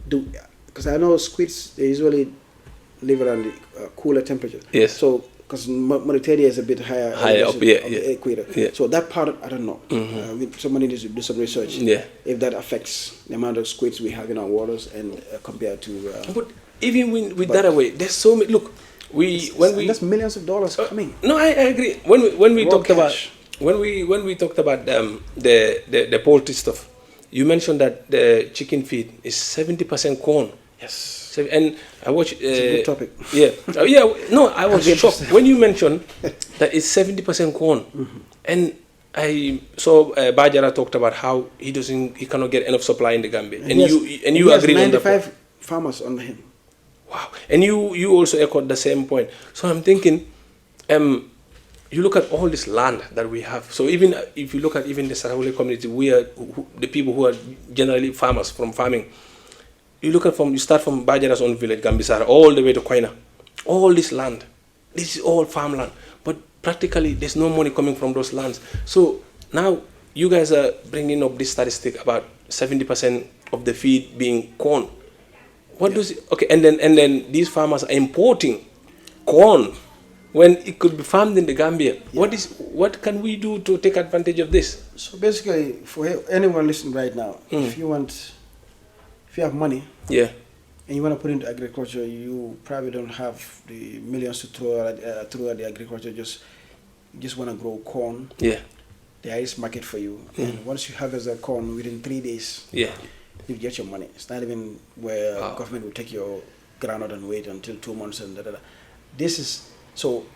[SPEAKER 2] because I know squids, they usually live around the cooler temperature.
[SPEAKER 1] Yes.
[SPEAKER 2] So because Mauritania is a bit higher
[SPEAKER 1] up,
[SPEAKER 2] the equator.
[SPEAKER 1] Yeah.
[SPEAKER 2] So that part I don't know. Somebody needs to do some research.
[SPEAKER 1] Yeah.
[SPEAKER 2] If that affects the amount of squids we have in our waters and compared to.
[SPEAKER 1] But even with that away, there's so many. Look,
[SPEAKER 2] that's millions of dollars coming.
[SPEAKER 1] No, I agree. When we talked
[SPEAKER 2] cash.
[SPEAKER 1] about when we talked about the poultry stuff, you mentioned that the chicken feed is 70% corn.
[SPEAKER 2] Yes.
[SPEAKER 1] And I watched.
[SPEAKER 2] It's a good topic.
[SPEAKER 1] Yeah. No, I was shocked when you mentioned that it's 70% corn, and I saw Bajara talked about how he cannot get enough supply in the Gambia, and you agreed on that.
[SPEAKER 2] 95 farmers under him.
[SPEAKER 1] Wow, and you also echoed the same point. So I'm thinking, you look at all this land that we have. So even if you look at even the Sarawale community, we are the people who are generally farmers from farming. You start from Bajara's own village, Gambisara, all the way to Koina. All this land, this is all farmland. But practically, there's no money coming from those lands. So now you guys are bringing up this statistic about 70% of the feed being corn. Okay, and then these farmers are importing corn when it could be farmed in the Gambia. Yeah. What can we do to take advantage of this?
[SPEAKER 2] So basically, for anyone listening right now, if you have money, and you want to put into agriculture, you probably don't have the millions to throw at the agriculture. Just want to grow corn.
[SPEAKER 1] Yeah,
[SPEAKER 2] there is market for you, and once you harvest that corn within 3 days, you get your money. It's not even where government will take your groundnut and wait until 2 months and This is so.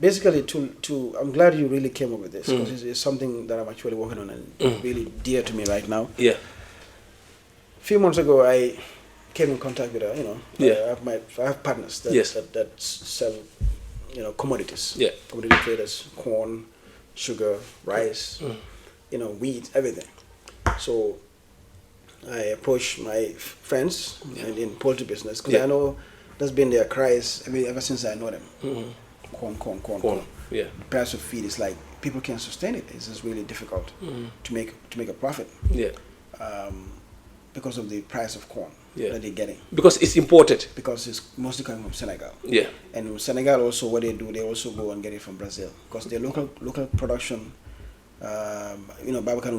[SPEAKER 2] Basically, I'm glad you really came up with this because it's something that I'm actually working on and really dear to me right now.
[SPEAKER 1] Yeah.
[SPEAKER 2] A few months ago, I came in contact with I have partners that sell, commodities.
[SPEAKER 1] Yeah.
[SPEAKER 2] Commodity traders, corn, sugar, rice, wheat, everything. So I approached my friends in poultry business because I know that's been their cries ever since I know them. Corn.
[SPEAKER 1] Yeah.
[SPEAKER 2] The price of feed is like people can't sustain it. It's just really difficult to make a profit.
[SPEAKER 1] Yeah.
[SPEAKER 2] Because of the price of corn that they're getting.
[SPEAKER 1] Because it's imported.
[SPEAKER 2] Because it's mostly coming from Senegal.
[SPEAKER 1] Yeah.
[SPEAKER 2] And Senegal also, what they do, they also go and get it from Brazil. Because their local production, Bubacarr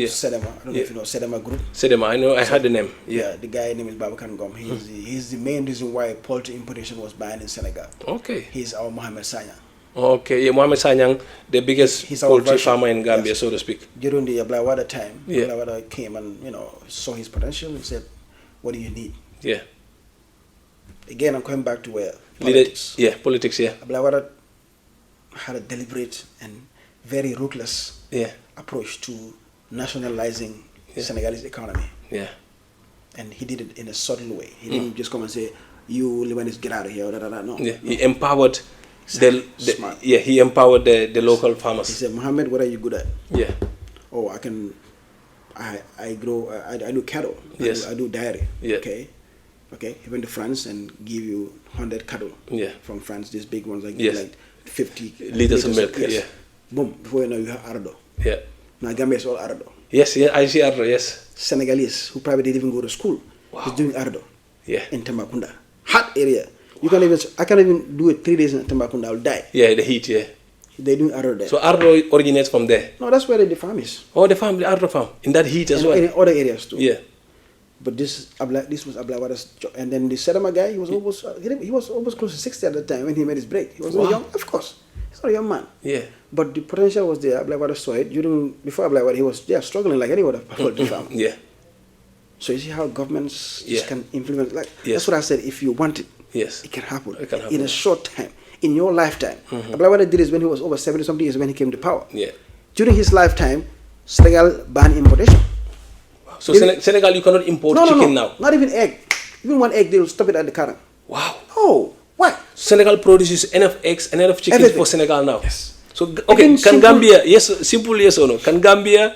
[SPEAKER 2] Sedema. I don't know if you know Sedema Group.
[SPEAKER 1] Sedema, I know. I heard the name.
[SPEAKER 2] Yeah, the guy name is Bubacarr. He's the main reason why poultry importation was banned in Senegal.
[SPEAKER 1] Okay.
[SPEAKER 2] He's our Mohamed Sanyang.
[SPEAKER 1] Okay, Mohamed Sanyang, the biggest poultry farmer in Gambia, so to speak.
[SPEAKER 2] During the Ablawada time, Ablawada came and saw his potential and said, what do you need?
[SPEAKER 1] Yeah.
[SPEAKER 2] Again, I'm coming back to where politics.
[SPEAKER 1] Politics. Yeah.
[SPEAKER 2] Abdoulaye Wade had a deliberate and very ruthless approach to nationalizing Senegalese economy.
[SPEAKER 1] Yeah.
[SPEAKER 2] And he did it in a subtle way. He didn't just come and say, "You Lebanese, get out of here." No.
[SPEAKER 1] Yeah. He empowered
[SPEAKER 2] Smart.
[SPEAKER 1] he empowered the local farmers.
[SPEAKER 2] He said, "Mohammed, what are you good at?"
[SPEAKER 1] Yeah.
[SPEAKER 2] Oh, I do cattle.
[SPEAKER 1] Yes.
[SPEAKER 2] I do dairy.
[SPEAKER 1] Yeah.
[SPEAKER 2] Okay. He went to France and give you 100 cattle.
[SPEAKER 1] Yeah.
[SPEAKER 2] From France, these big ones like 50
[SPEAKER 1] liters of milk.
[SPEAKER 2] Yes.
[SPEAKER 1] Yeah.
[SPEAKER 2] Boom. Before you know, you have Ardo.
[SPEAKER 1] Yeah.
[SPEAKER 2] Now Gambia is all Ardo.
[SPEAKER 1] Yes. Yeah. I see Ardo. Yes.
[SPEAKER 2] Senegalese who probably didn't even go to school.
[SPEAKER 1] Wow.
[SPEAKER 2] He's doing Ardo.
[SPEAKER 1] Yeah.
[SPEAKER 2] In Tambacounda, hot area. You can't even. I can't even do it 3 days in Tambacounda. I'll die.
[SPEAKER 1] Yeah. The heat. Yeah.
[SPEAKER 2] They're doing Ardo there.
[SPEAKER 1] So Ardo originates from there.
[SPEAKER 2] No, that's where the farm is.
[SPEAKER 1] Oh, the Ardo farm in that heat as well.
[SPEAKER 2] In other areas too.
[SPEAKER 1] Yeah.
[SPEAKER 2] But this was Abdoulaye Wade's job. And then the Sedama guy, he was almost close to 60 at the time when he made his break. He was young, of course. He's not a young man.
[SPEAKER 1] Yeah.
[SPEAKER 2] But the potential was there. Abdoulaye Wade saw it. Before Abdoulaye Wade, he was struggling like any other poultry farmer.
[SPEAKER 1] Yeah.
[SPEAKER 2] So you see how governments just can implement.
[SPEAKER 1] Yes.
[SPEAKER 2] That's what I said. If you want it,
[SPEAKER 1] yes,
[SPEAKER 2] it can happen.
[SPEAKER 1] It can happen.
[SPEAKER 2] In a short time, in your lifetime. Abdoulaye Wade did this when he was over 70-something years when he came to power.
[SPEAKER 1] Yeah.
[SPEAKER 2] During his lifetime, Senegal banned importation.
[SPEAKER 1] So Senegal, you cannot import chicken now?
[SPEAKER 2] Not even egg. Even one egg, they will stop it at the current.
[SPEAKER 1] Wow.
[SPEAKER 2] Oh, why?
[SPEAKER 1] Senegal produces enough eggs and enough chickens for Senegal now.
[SPEAKER 2] Yes.
[SPEAKER 1] So okay, can Gambia, simple yes or no? Can Gambia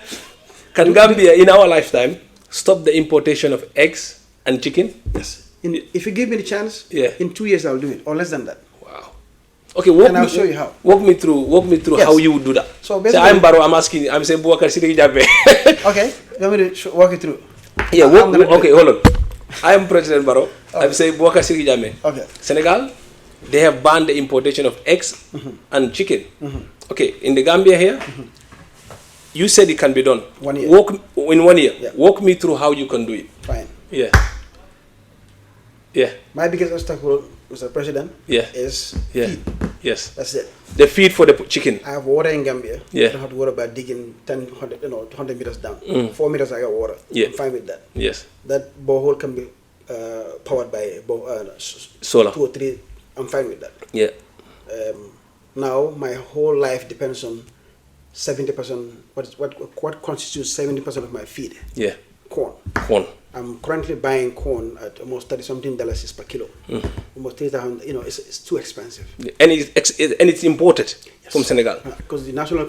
[SPEAKER 1] in our lifetime stop the importation of eggs and chicken?
[SPEAKER 2] Yes. If you give me the chance,
[SPEAKER 1] yeah,
[SPEAKER 2] in 2 years I'll do it, or less than that.
[SPEAKER 1] Wow. Okay,
[SPEAKER 2] I'll show you how.
[SPEAKER 1] Walk me through how you would do that.
[SPEAKER 2] So basically,
[SPEAKER 1] I'm Baro. I'm saying Bubacarr Sidiqi Jammeh.
[SPEAKER 2] Okay, you want me to walk you through?
[SPEAKER 1] Yeah. Okay, hold on. I am President Baro. Okay. I'm saying Bubacarr Sidiqi Jammeh.
[SPEAKER 2] Okay.
[SPEAKER 1] Senegal, they have banned the importation of eggs and chicken. Okay, in the Gambia here, you said it can be done.
[SPEAKER 2] 1 year.
[SPEAKER 1] In 1 year.
[SPEAKER 2] Yeah.
[SPEAKER 1] Walk me through how you can do it.
[SPEAKER 2] Fine.
[SPEAKER 1] Yeah. Yeah.
[SPEAKER 2] My biggest obstacle, Mr. President, is feed.
[SPEAKER 1] Yes.
[SPEAKER 2] That's it.
[SPEAKER 1] The feed for the chicken.
[SPEAKER 2] I have water in Gambia.
[SPEAKER 1] Yeah.
[SPEAKER 2] I don't have to worry about digging 100 meters down. 4 meters I got water.
[SPEAKER 1] Yeah.
[SPEAKER 2] I'm fine with that.
[SPEAKER 1] Yes.
[SPEAKER 2] That borehole can be powered by
[SPEAKER 1] solar.
[SPEAKER 2] 2 or 3. I'm fine with that.
[SPEAKER 1] Yeah.
[SPEAKER 2] Now my whole life depends on 70%. What constitutes 70% of my feed?
[SPEAKER 1] Yeah.
[SPEAKER 2] Corn. I'm currently buying corn at almost $30-something per kilo. Almost 3,000. It's too expensive.
[SPEAKER 1] And it's imported from Senegal.
[SPEAKER 2] Because the national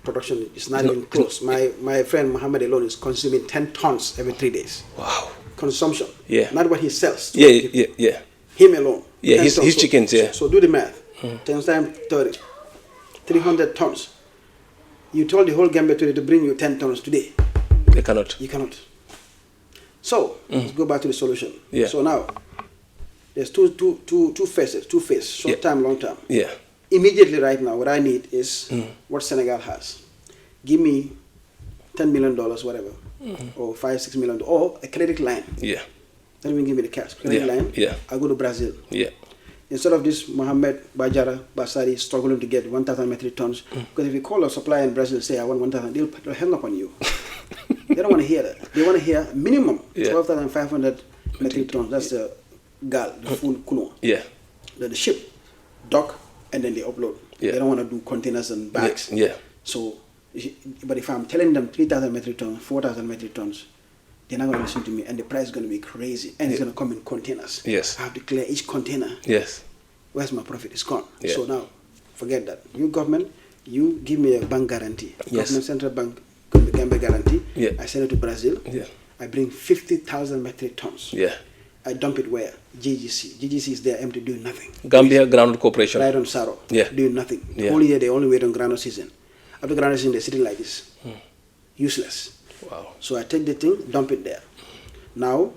[SPEAKER 2] production is not even close. My friend Muhammad alone is consuming 10 tons every 3 days.
[SPEAKER 1] Wow.
[SPEAKER 2] Consumption.
[SPEAKER 1] Yeah.
[SPEAKER 2] Not what he sells.
[SPEAKER 1] Yeah.
[SPEAKER 2] Him alone.
[SPEAKER 1] Yeah, his chickens. Yeah.
[SPEAKER 2] So do the math. 10 times 30. 300 tons. You told the whole Gambia to bring you 10 tons today.
[SPEAKER 1] They cannot.
[SPEAKER 2] You cannot. So let's go back to the solution.
[SPEAKER 1] Yeah.
[SPEAKER 2] So now there's two phases, short term, long term.
[SPEAKER 1] Yeah.
[SPEAKER 2] Immediately right now, what I need is what Senegal has. Give me $10 million, whatever, or $5-6 million, or a credit line.
[SPEAKER 1] Yeah.
[SPEAKER 2] Don't even give me the cash. Credit line.
[SPEAKER 1] Yeah.
[SPEAKER 2] I go to Brazil.
[SPEAKER 1] Yeah.
[SPEAKER 2] Instead of this Mohamed Basari struggling to get 1,000 metric tons, because if you call a supplier in Brazil, say I want 1,000, they'll hang up on you. They don't want to hear that. They want to hear minimum 12,500 metric tons. That's the gal, the full kuno.
[SPEAKER 1] Yeah.
[SPEAKER 2] Then the ship, dock, and then they upload.
[SPEAKER 1] Yeah.
[SPEAKER 2] They don't want to do containers and bags.
[SPEAKER 1] Yeah.
[SPEAKER 2] So, but if I'm telling them 3,000 metric tons, 4,000 metric tons, they're not going to listen to me, and the price is going to be crazy, and it's going to come in containers.
[SPEAKER 1] Yes.
[SPEAKER 2] I have to clear each container.
[SPEAKER 1] Yes.
[SPEAKER 2] Where's my profit? It's gone.
[SPEAKER 1] Yeah.
[SPEAKER 2] So now, forget that. You government, you give me a bank guarantee.
[SPEAKER 1] Yes.
[SPEAKER 2] Government central bank, Gambia guarantee.
[SPEAKER 1] Yeah.
[SPEAKER 2] I send it to Brazil.
[SPEAKER 1] Yeah.
[SPEAKER 2] I bring 50,000 metric tons.
[SPEAKER 1] Yeah.
[SPEAKER 2] I dump it where? GGC. GGC is there empty, doing nothing.
[SPEAKER 1] Gambia Groundnut Corporation.
[SPEAKER 2] Right on Saro.
[SPEAKER 1] Yeah.
[SPEAKER 2] Doing nothing. The
[SPEAKER 1] Yeah.
[SPEAKER 2] whole year they only wait on groundnut season. After groundnut season, they're sitting like this. Useless.
[SPEAKER 1] Wow.
[SPEAKER 2] So I take the thing, dump it there. Now,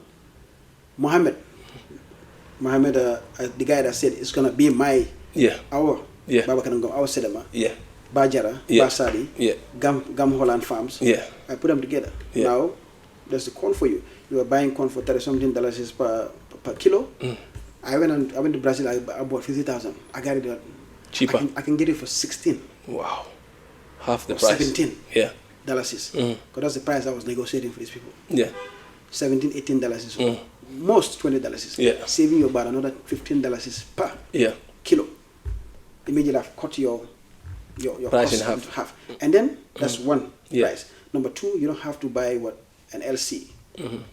[SPEAKER 2] Mohammed, the guy that said it's gonna be our Sedema, Bajara, Basadi, Gam Holland Farms.
[SPEAKER 1] Yeah.
[SPEAKER 2] I put them together.
[SPEAKER 1] Yeah.
[SPEAKER 2] Now, there's the corn for you. You are buying corn for $30-something per kilo. I went to Brazil. I bought 50,000. I got it
[SPEAKER 1] cheaper.
[SPEAKER 2] I can get it for 16.
[SPEAKER 1] Wow. Half the
[SPEAKER 2] or
[SPEAKER 1] price.
[SPEAKER 2] 17.
[SPEAKER 1] Yeah.
[SPEAKER 2] Because that's the price I was negotiating for these people.
[SPEAKER 1] Yeah.
[SPEAKER 2] $17, $18. Most $20.
[SPEAKER 1] Yeah.
[SPEAKER 2] Saving you about another $15 per kilo. Immediately I've cut your
[SPEAKER 1] price
[SPEAKER 2] cost
[SPEAKER 1] in
[SPEAKER 2] into half. And then that's one price. Number two, you don't have to buy an LC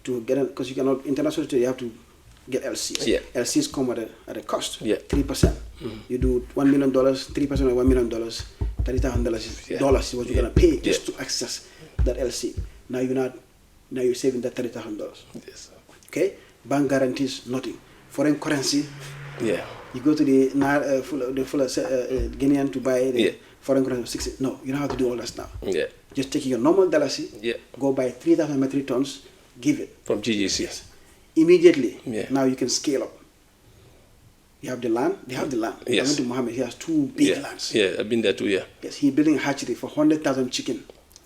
[SPEAKER 2] to get it, because you cannot international trade. You have to get LCs.
[SPEAKER 1] Yeah.
[SPEAKER 2] LCs come at a cost. 3%. You do $1 million, 3% of $1 million, $30,000 dollars is what you're gonna pay just to access that LC. Now you're saving that $30,000.
[SPEAKER 1] Yes.
[SPEAKER 2] Okay. Bank guarantees nothing. Foreign currency.
[SPEAKER 1] Yeah.
[SPEAKER 2] You go to the Guinean to buy the foreign currency 60. No, you don't have to do all that now.
[SPEAKER 1] Yeah.
[SPEAKER 2] Just take your normal dalasi.
[SPEAKER 1] Yeah.
[SPEAKER 2] Go buy 3,000 metric tons. Give it
[SPEAKER 1] from GGC.
[SPEAKER 2] Yes. Immediately.
[SPEAKER 1] Yeah.
[SPEAKER 2] Now you can scale up. You have the land. They have the land.
[SPEAKER 1] Yes.
[SPEAKER 2] I went to Muhammad. He has 2 big lands.
[SPEAKER 1] Yeah, I've been there too. Yeah.
[SPEAKER 2] Yes, he's building a hatchery for 100,000 chicken.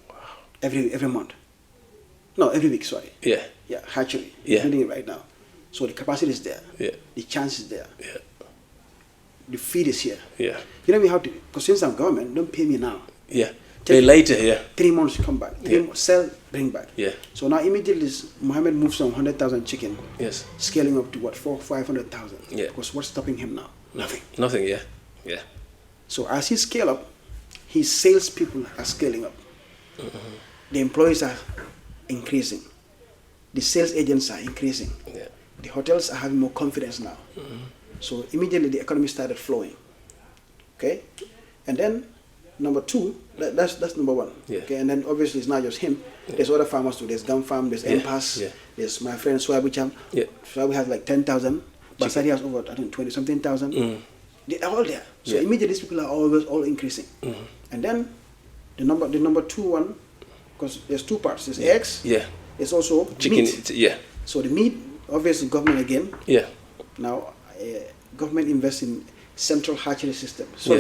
[SPEAKER 1] Wow.
[SPEAKER 2] Every month. No, every week. Sorry.
[SPEAKER 1] Yeah.
[SPEAKER 2] Yeah, hatchery.
[SPEAKER 1] Yeah.
[SPEAKER 2] Building it right now. So the capacity is there.
[SPEAKER 1] Yeah.
[SPEAKER 2] The chance is there.
[SPEAKER 1] Yeah.
[SPEAKER 2] The feed is here.
[SPEAKER 1] Yeah.
[SPEAKER 2] You know we have to, because since I'm government, don't pay me now.
[SPEAKER 1] Yeah. Pay later. Yeah.
[SPEAKER 2] 3 months come back. 3 months, sell, bring back.
[SPEAKER 1] Yeah.
[SPEAKER 2] So now immediately Muhammad moves from 100,000 chicken.
[SPEAKER 1] Yes.
[SPEAKER 2] Scaling up to what, 500,000.
[SPEAKER 1] Yeah.
[SPEAKER 2] Because what's stopping him now? Nothing.
[SPEAKER 1] Nothing. Yeah. Yeah.
[SPEAKER 2] So as he scale up, his salespeople are scaling up. The employees are increasing. The sales agents are increasing.
[SPEAKER 1] Yeah.
[SPEAKER 2] The hotels are having more confidence now. So immediately the economy started flowing. Okay? And then number 2, that's number 1.
[SPEAKER 1] Yeah.
[SPEAKER 2] Okay, and then obviously it's not just him. There's other farmers too. There's Gum Farm, there's Impasse, there's my friend Swabi Cham.
[SPEAKER 1] Yeah.
[SPEAKER 2] Swabi has like 10,000. Basari has over, I think, 20-something thousand. They're all there. So immediately these people are always all increasing. And then the number 2 one, because there's 2 parts. There's eggs.
[SPEAKER 1] Yeah.
[SPEAKER 2] There's also
[SPEAKER 1] chicken.
[SPEAKER 2] meat.
[SPEAKER 1] Yeah.
[SPEAKER 2] So the meat, obviously government again.
[SPEAKER 1] Yeah.
[SPEAKER 2] Now, government invests in central hatchery system. So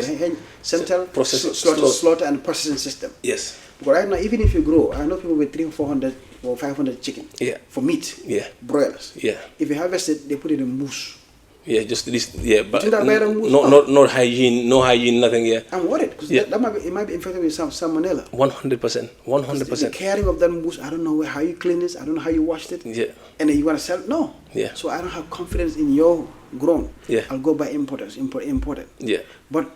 [SPEAKER 2] central slaughter and processing system.
[SPEAKER 1] Yes.
[SPEAKER 2] Because right now, even if you grow, I know people with 300, 400 or 500 chicken for meat, broilers.
[SPEAKER 1] Yeah.
[SPEAKER 2] If you harvest it, they put it in mousse.
[SPEAKER 1] Yeah, just this. Yeah, but
[SPEAKER 2] not
[SPEAKER 1] hygiene, no hygiene, nothing. Yeah.
[SPEAKER 2] I'm worried because it might be infected with some salmonella.
[SPEAKER 1] 100%. 100%.
[SPEAKER 2] The carrying of that mousse, I don't know how you clean this. I don't know how you washed it.
[SPEAKER 1] Yeah.
[SPEAKER 2] And then you want to sell? No.
[SPEAKER 1] Yeah.
[SPEAKER 2] So I don't have confidence in your grown.
[SPEAKER 1] Yeah.
[SPEAKER 2] I'll go buy imported.
[SPEAKER 1] Yeah.
[SPEAKER 2] But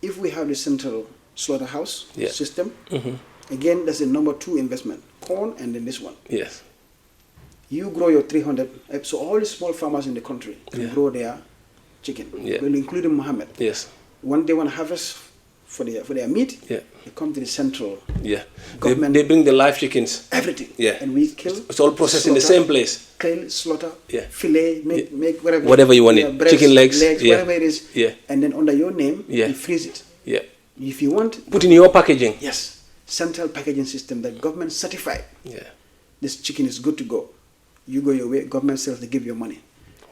[SPEAKER 2] if we have the central slaughterhouse system,
[SPEAKER 1] Mm-hmm.
[SPEAKER 2] again, that's the number 2 investment. Corn and then this one.
[SPEAKER 1] Yes.
[SPEAKER 2] You grow your 300, so all the small farmers in the country can grow their chicken, including Muhammad.
[SPEAKER 1] Yes.
[SPEAKER 2] When they want to harvest for their meat, they come to the central government.
[SPEAKER 1] They bring the live chickens.
[SPEAKER 2] Everything.
[SPEAKER 1] Yeah.
[SPEAKER 2] And we kill.
[SPEAKER 1] It's all processed in the same place.
[SPEAKER 2] Kill, slaughter, fillet, make whatever.
[SPEAKER 1] Whatever you want it.
[SPEAKER 2] Breast,
[SPEAKER 1] chicken legs.
[SPEAKER 2] whatever it is.
[SPEAKER 1] Yeah.
[SPEAKER 2] And then under your name, you freeze it.
[SPEAKER 1] Yeah.
[SPEAKER 2] If you want.
[SPEAKER 1] Put in your packaging.
[SPEAKER 2] Yes. Central packaging system that government certified.
[SPEAKER 1] Yeah. This
[SPEAKER 2] chicken is good to go. You go your way, government sells, they give you money.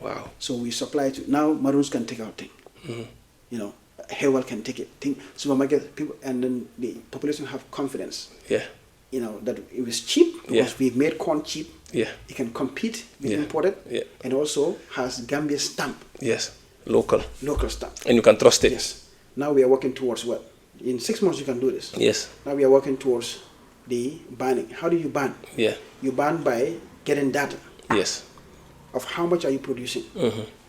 [SPEAKER 1] Wow. So
[SPEAKER 2] we supply to, now Maroons can take our thing. You know, Hayward can take it. Supermarket people, and then the population have confidence.
[SPEAKER 1] Yeah.
[SPEAKER 2] You know, that it was cheap because we made corn cheap.
[SPEAKER 1] Yeah.
[SPEAKER 2] It can compete with imported.
[SPEAKER 1] Yeah.
[SPEAKER 2] And also has Gambia stamp.
[SPEAKER 1] Yes. Local stamp. And you can trust it.
[SPEAKER 2] Yes. Now we are working towards what? In 6 months you can do this.
[SPEAKER 1] Yes.
[SPEAKER 2] Now we are working towards the banning. How do you ban?
[SPEAKER 1] Yeah.
[SPEAKER 2] You ban by getting data.
[SPEAKER 1] Yes.
[SPEAKER 2] Of how much are you producing?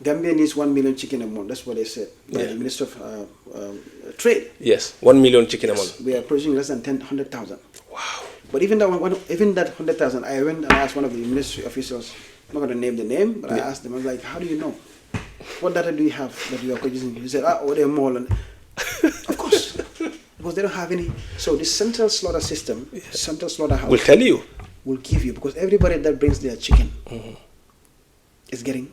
[SPEAKER 2] Gambia needs 1 million chicken a month. That's what they said by the Minister of Trade.
[SPEAKER 1] Yes, 1 million chicken a month.
[SPEAKER 2] We are producing less than 100,000.
[SPEAKER 1] Wow.
[SPEAKER 2] But even that 100,000, I went and asked one of the ministry officials. I'm not going to name the name, but I asked them. I was like, "How do you know? What data do you have that you are producing?" He said, they're more." Of course, because they don't have any. So the central slaughter system, central slaughterhouse,
[SPEAKER 1] will tell you.
[SPEAKER 2] Will give you, because everybody that brings their chicken is getting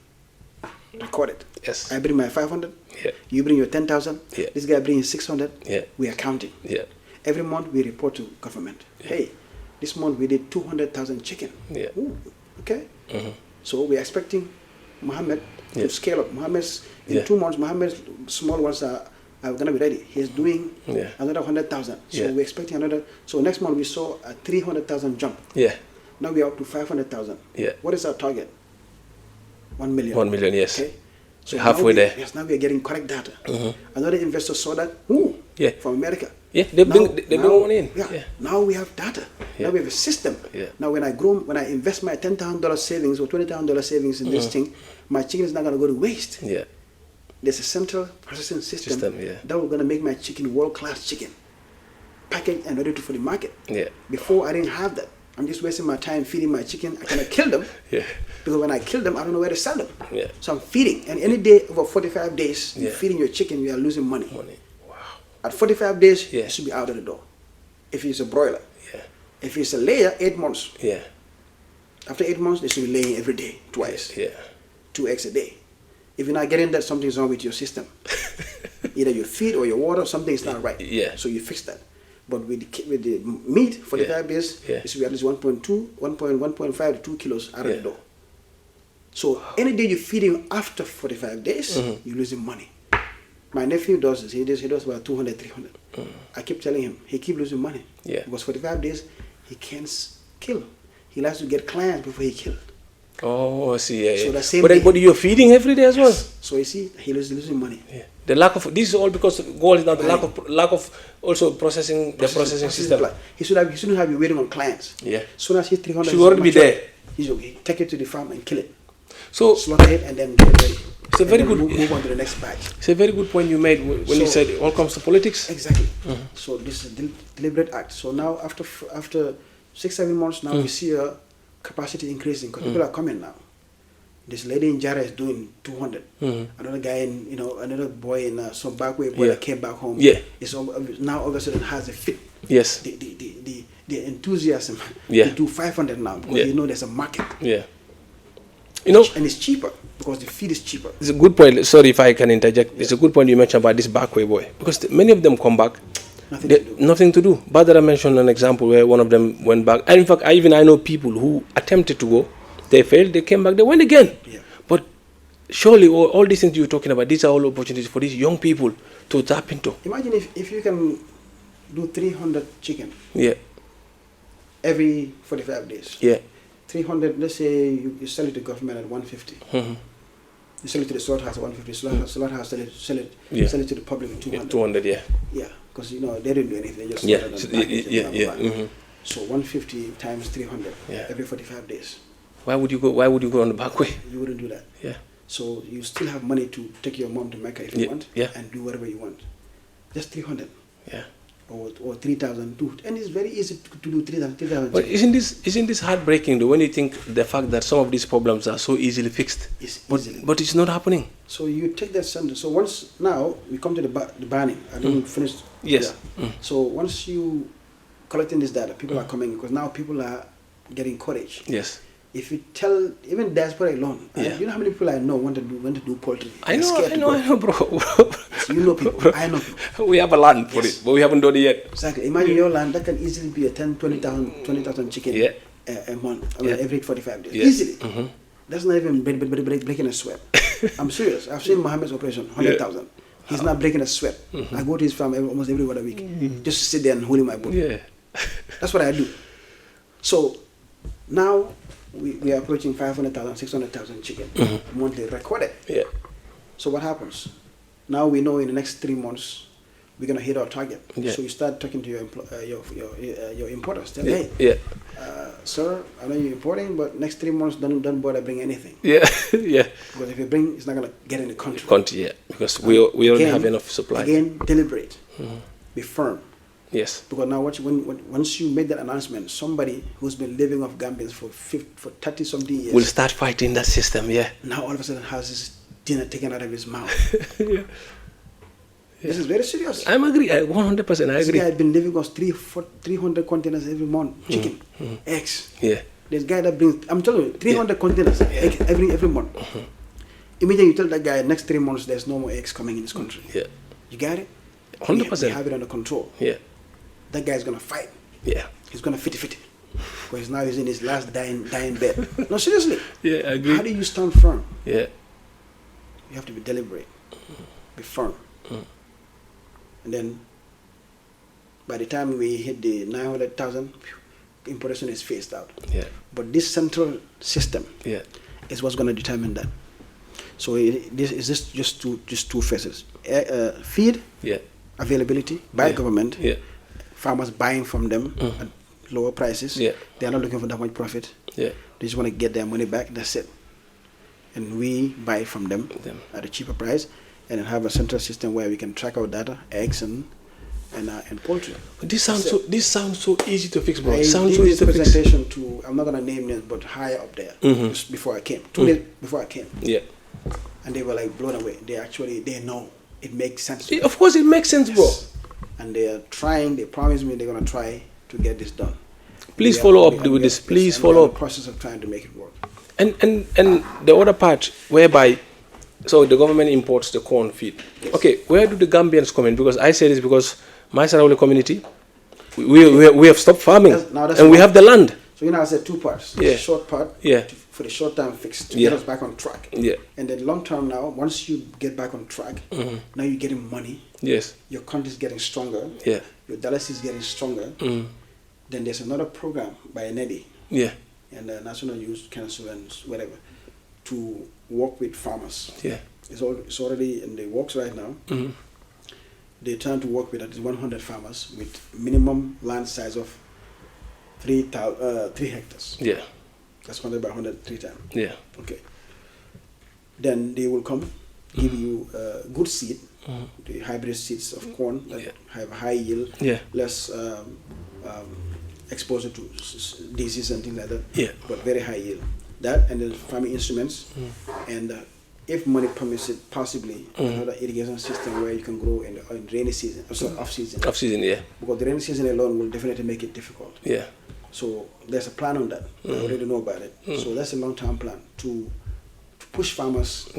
[SPEAKER 2] recorded.
[SPEAKER 1] Yes.
[SPEAKER 2] I bring my 500.
[SPEAKER 1] Yeah.
[SPEAKER 2] You bring your 10,000.
[SPEAKER 1] Yeah.
[SPEAKER 2] This guy brings 600.
[SPEAKER 1] Yeah.
[SPEAKER 2] We are counting.
[SPEAKER 1] Yeah.
[SPEAKER 2] Every month we report to government. Yeah. Hey, this month we did 200,000 chicken.
[SPEAKER 1] Yeah.
[SPEAKER 2] Ooh, okay. So we are expecting Muhammad to scale up. Muhammad's in 2 months. Muhammad's small ones are going to be ready. He's doing another 100,000. So we're expecting another. So next month we saw a 300,000 jump.
[SPEAKER 1] Yeah.
[SPEAKER 2] Now we are up to 500,000.
[SPEAKER 1] Yeah.
[SPEAKER 2] What is our target? 1 million.
[SPEAKER 1] 1 million, yes.
[SPEAKER 2] Okay. So
[SPEAKER 1] halfway there.
[SPEAKER 2] Yes, now we are getting correct data. Another investor saw that, from America.
[SPEAKER 1] Yeah, they bring money in.
[SPEAKER 2] Yeah. Now we have data.
[SPEAKER 1] Yeah.
[SPEAKER 2] Now we have a system.
[SPEAKER 1] Yeah.
[SPEAKER 2] Now when I invest my $10,000 savings or $20,000 savings in this thing, my chicken is not going to go to waste.
[SPEAKER 1] Yeah.
[SPEAKER 2] There's a central processing system
[SPEAKER 1] yeah.
[SPEAKER 2] that we're going to make my chicken world-class chicken, packaged and ready for the market.
[SPEAKER 1] Yeah.
[SPEAKER 2] Before I didn't have that. I'm just wasting my time feeding my chicken. I cannot kill them.
[SPEAKER 1] Yeah.
[SPEAKER 2] Because when I kill them, I don't know where to sell them.
[SPEAKER 1] Yeah.
[SPEAKER 2] So I'm feeding. And any day over 45 days,
[SPEAKER 1] Yeah.
[SPEAKER 2] you're feeding your chicken, you are losing money.
[SPEAKER 1] Wow.
[SPEAKER 2] At 45 days,
[SPEAKER 1] Yeah.
[SPEAKER 2] it should be out of the door. If it's a broiler.
[SPEAKER 1] Yeah.
[SPEAKER 2] If it's a layer, 8 months.
[SPEAKER 1] Yeah.
[SPEAKER 2] After 8 months, they should be laying every day, twice.
[SPEAKER 1] Yeah.
[SPEAKER 2] 2 eggs a day. If you're not getting that, something's wrong with your system. Either your feed or your water, something is not right.
[SPEAKER 1] Yeah.
[SPEAKER 2] So you fix that. But with the meat, 45 days,
[SPEAKER 1] Yeah.
[SPEAKER 2] it should be at least 1.5 to 2 kilos out of the door. So any day you're feeding after 45 days, you're losing money. My nephew does this. He does about 200, 300. I keep telling him, he keep losing money.
[SPEAKER 1] Yeah.
[SPEAKER 2] Because 45 days, he can't kill. He likes to get clients before he kills.
[SPEAKER 1] Oh, I see. Yeah,
[SPEAKER 2] So
[SPEAKER 1] yeah.
[SPEAKER 2] the same
[SPEAKER 1] But you're feeding every day as well.
[SPEAKER 2] So you see, he is losing money.
[SPEAKER 1] Yeah. The lack of this is all because goal is not the lack of also processing system.
[SPEAKER 2] He shouldn't have been waiting on clients.
[SPEAKER 1] Yeah.
[SPEAKER 2] Soon as he's 300,
[SPEAKER 1] Should already be there.
[SPEAKER 2] He take it to the farm and kill it.
[SPEAKER 1] So
[SPEAKER 2] Slaughter it and then get it ready.
[SPEAKER 1] It's a very good
[SPEAKER 2] move on to the next batch.
[SPEAKER 1] It's a very good point you made when you said it all comes to politics.
[SPEAKER 2] Exactly. So this is a deliberate act. So now after 6-7 months now we see a capacity increasing because people are coming now. This lady in Jara is doing 200. Another guy another boy in some backway boy that came back home.
[SPEAKER 1] Yeah.
[SPEAKER 2] Is now all of a sudden has a fit.
[SPEAKER 1] Yes.
[SPEAKER 2] The enthusiasm
[SPEAKER 1] Yeah.
[SPEAKER 2] to do 500 now because there's a market.
[SPEAKER 1] Yeah.
[SPEAKER 2] And it's cheaper because the feed is cheaper.
[SPEAKER 1] It's a good point. Sorry if I can interject. It's a good point you mentioned about this backway boy because many of them come back. Nothing to do. Badara mentioned an example where one of them went back. And in fact, I know people who attempted to go. They failed, they came back, they went again.
[SPEAKER 2] Yeah.
[SPEAKER 1] But surely all these things you're talking about, these are all opportunities for these young people to tap into.
[SPEAKER 2] Imagine if you can do 300 chicken every 45 days.
[SPEAKER 1] Yeah.
[SPEAKER 2] 300, let's say you sell it to government at 150. You sell it to the slaughterhouse at 150. Slaughterhouse sell it to the public at 200.
[SPEAKER 1] 200, yeah.
[SPEAKER 2] Yeah, because they didn't do anything. They just So 150 times 300 every 45 days.
[SPEAKER 1] Why would you go on the back way?
[SPEAKER 2] You wouldn't do that.
[SPEAKER 1] Yeah.
[SPEAKER 2] So you still have money to take your mom to Mecca if you want, and do whatever you want. Just 300.
[SPEAKER 1] Yeah.
[SPEAKER 2] Or 3,000. And it's very easy to do 3,000.
[SPEAKER 1] But isn't this heartbreaking though when you think the fact that some of these problems are so easily fixed? But it's not happening.
[SPEAKER 2] So you take that sentence. So once now we come to the banning. I didn't finish.
[SPEAKER 1] Yes.
[SPEAKER 2] So once you collecting this data, people are coming because now people are getting courage.
[SPEAKER 1] Yes.
[SPEAKER 2] If you tell even diaspora alone, you know how many people I know want to do poultry.
[SPEAKER 1] I know, bro.
[SPEAKER 2] So you know people. I know people.
[SPEAKER 1] We have a land for it, but we haven't done it yet.
[SPEAKER 2] Exactly. Imagine your land that can easily be a 20,000 chicken a month. Every 45 days. Easily. That's not even breaking a sweat. I'm serious. I've seen Mohammed's operation, 100,000. He's not breaking a sweat. I go to his farm almost every other week, just to sit there and hold in my book.
[SPEAKER 1] Yeah.
[SPEAKER 2] That's what I do. So now we are approaching 500,000, 600,000 chicken monthly recorded.
[SPEAKER 1] Yeah.
[SPEAKER 2] So what happens? Now we know in the next 3 months we're gonna hit our target.
[SPEAKER 1] Yeah.
[SPEAKER 2] So you start talking to your importers. Tell sir, I know you're importing, but next 3 months don't bother bring anything.
[SPEAKER 1] Yeah. Yeah.
[SPEAKER 2] Because if you bring, it's not gonna get in the country.
[SPEAKER 1] Yeah. Because we already have enough supply.
[SPEAKER 2] Again, deliberate. Be firm.
[SPEAKER 1] Yes.
[SPEAKER 2] Because now once you make that announcement, somebody who's been living off Gambians for 30-something years
[SPEAKER 1] will start fighting that system. Yeah.
[SPEAKER 2] Now all of a sudden has his dinner taken out of his mouth.
[SPEAKER 1] Yeah.
[SPEAKER 2] This is very serious.
[SPEAKER 1] I agree. 100%. I agree.
[SPEAKER 2] This guy had been living on 300 containers every month, chicken, eggs.
[SPEAKER 1] Yeah.
[SPEAKER 2] This guy that brings, I'm telling you, 300 containers every month. Immediately you tell that guy next 3 months there's no more eggs coming in this country.
[SPEAKER 1] Yeah.
[SPEAKER 2] You got it?
[SPEAKER 1] 100%.
[SPEAKER 2] We have it under control.
[SPEAKER 1] Yeah.
[SPEAKER 2] That guy's gonna fight.
[SPEAKER 1] Yeah.
[SPEAKER 2] He's gonna fit. Because now he's in his last dying bed. No, seriously.
[SPEAKER 1] Yeah, I agree.
[SPEAKER 2] How do you stand firm?
[SPEAKER 1] Yeah.
[SPEAKER 2] You have to be deliberate. Be firm. And then by the time we hit the 900,000, importation is phased out.
[SPEAKER 1] Yeah.
[SPEAKER 2] But this central system
[SPEAKER 1] is
[SPEAKER 2] what's going to determine that. So this is just two phases: feed, availability by government, farmers buying from them at lower prices. They are not looking for that much profit. They just want to get their money back. That's it. And we buy from them at a cheaper price, and then have a central system where we can track our data, eggs and poultry.
[SPEAKER 1] But this sounds so easy to fix, bro.
[SPEAKER 2] I
[SPEAKER 1] It sounds
[SPEAKER 2] did
[SPEAKER 1] so
[SPEAKER 2] this
[SPEAKER 1] easy to fix.
[SPEAKER 2] presentation to, I'm not gonna name names, but higher up there, just before I came, 2 days before I came. And they were like blown away. They know it makes sense.
[SPEAKER 1] Of course, it makes sense, bro.
[SPEAKER 2] And they are trying. They promise me they're gonna try to get this done.
[SPEAKER 1] Please follow up with this. Please follow up.
[SPEAKER 2] The process of trying to make it work.
[SPEAKER 1] And the other part whereby, so the government imports the corn feed. Okay, where do the Gambians come in? Because I say this because my Sarawali community, we have stopped farming, and we have the land.
[SPEAKER 2] So I said two parts. The short part, for the short term fix to get us back on track. And then long term now, once you get back on track, now you're getting money. Your country is getting stronger. Your dollars is getting stronger. Then there's another program by NEDI and the National Youth Council and whatever to work with farmers. It's already in the works right now. They turn to work with at least 100 farmers with minimum land size of 3 hectares. That's 100 by 100 3 times. Okay. Then they will come, give you good seed, the hybrid seeds of corn that have high yield, less exposure to disease and things like that, but very high yield. That and then farming instruments, and if money permits it, possibly another irrigation system where you can grow in rainy season, off season. Because the rainy season alone will definitely make it difficult. So there's a plan on that. I already know about it. So that's a long-term plan to push farmers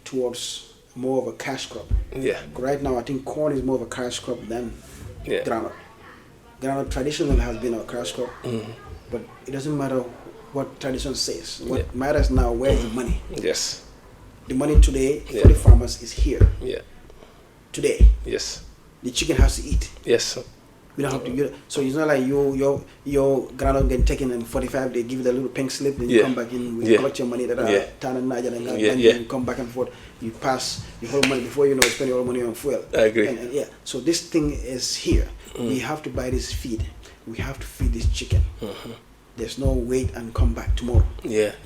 [SPEAKER 2] towards more of a cash crop. Right now, I think corn is more of a cash crop than groundnut. Groundnut traditionally has been a cash crop, but it doesn't matter what tradition says. What matters now, where is the money? The money today for the farmers is here. Today. The chicken has to eat. We don't have to. So it's not like your groundnut get taken in 45. They give you the little pink slip, then you come back in. We collect your money that are Tan and Naja, and you come back and forth. You pass the whole money before you know, spend your whole money on fuel.
[SPEAKER 1] I agree.
[SPEAKER 2] And so this thing is here. We have to buy this feed. We have to feed this chicken. There's no wait and come back tomorrow.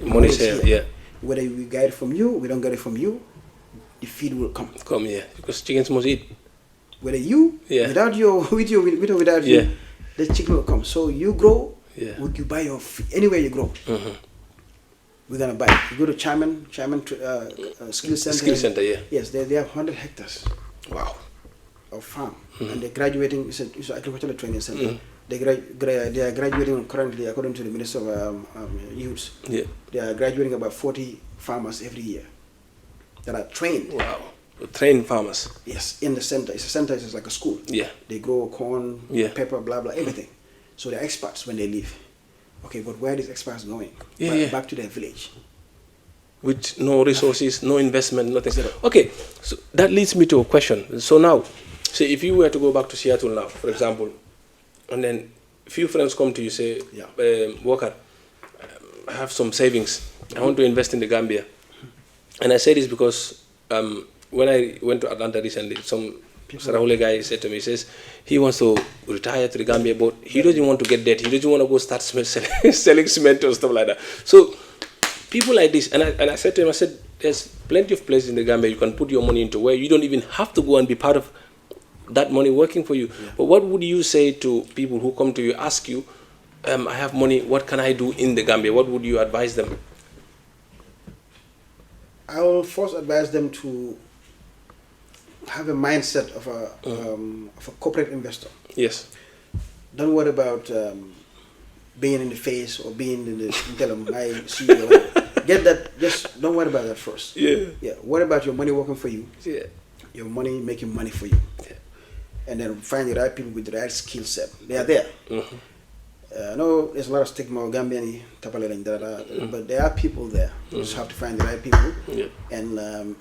[SPEAKER 2] Money is here. Whether we get it from you, we don't get it from you, the feed will come.
[SPEAKER 1] Because chickens must eat.
[SPEAKER 2] Whether you, without you, with or without you, the chicken will come. So you grow, you buy your feed. Anywhere you grow, we're going to buy it. You go to Chairman Skill Center.
[SPEAKER 1] Skill Center,
[SPEAKER 2] Yes, they have 100 hectares.
[SPEAKER 1] Wow.
[SPEAKER 2] Of farm. And they're graduating, it's an agricultural training center. They are graduating currently, according to the Minister of Youth. They are graduating about 40 farmers every year that are trained.
[SPEAKER 1] Wow. Trained farmers.
[SPEAKER 2] Yes, in the center. It's a center, it's like a school. They grow corn, pepper, blah, blah, everything. So they're experts when they leave. Okay, but where are these experts going? Back to their village.
[SPEAKER 1] With no resources, no investment, nothing. Okay, so that leads me to a question. So now, say if you were to go back to Seattle now, for example, and then a few friends come to you, say, Bubacarr, I have some savings. I want to invest in the Gambia. And I say this because when I went to Atlanta recently, some Sarawali guy said to me, he says, he wants to retire to the Gambia, but he doesn't want to get debt. He doesn't want to go start selling cement or stuff like that. So people like this, and I said to him, I said, there's plenty of places in the Gambia you can put your money into where you don't even have to go and be part of that money working for you. But what would you say to people who come to you, ask you, I have money, what can I do in the Gambia? What would you advise them?
[SPEAKER 2] I will first advise them to have a mindset of a corporate investor. Don't worry about being in the face or being in the tell them I CEO. Get that. Just don't worry about that first. Worry about your money working for you. Your money making money for you. And then find the right people with the right skill set. They are there. I know there's a lot of stigma of Gambian, but there are people there. You just have to find the right people and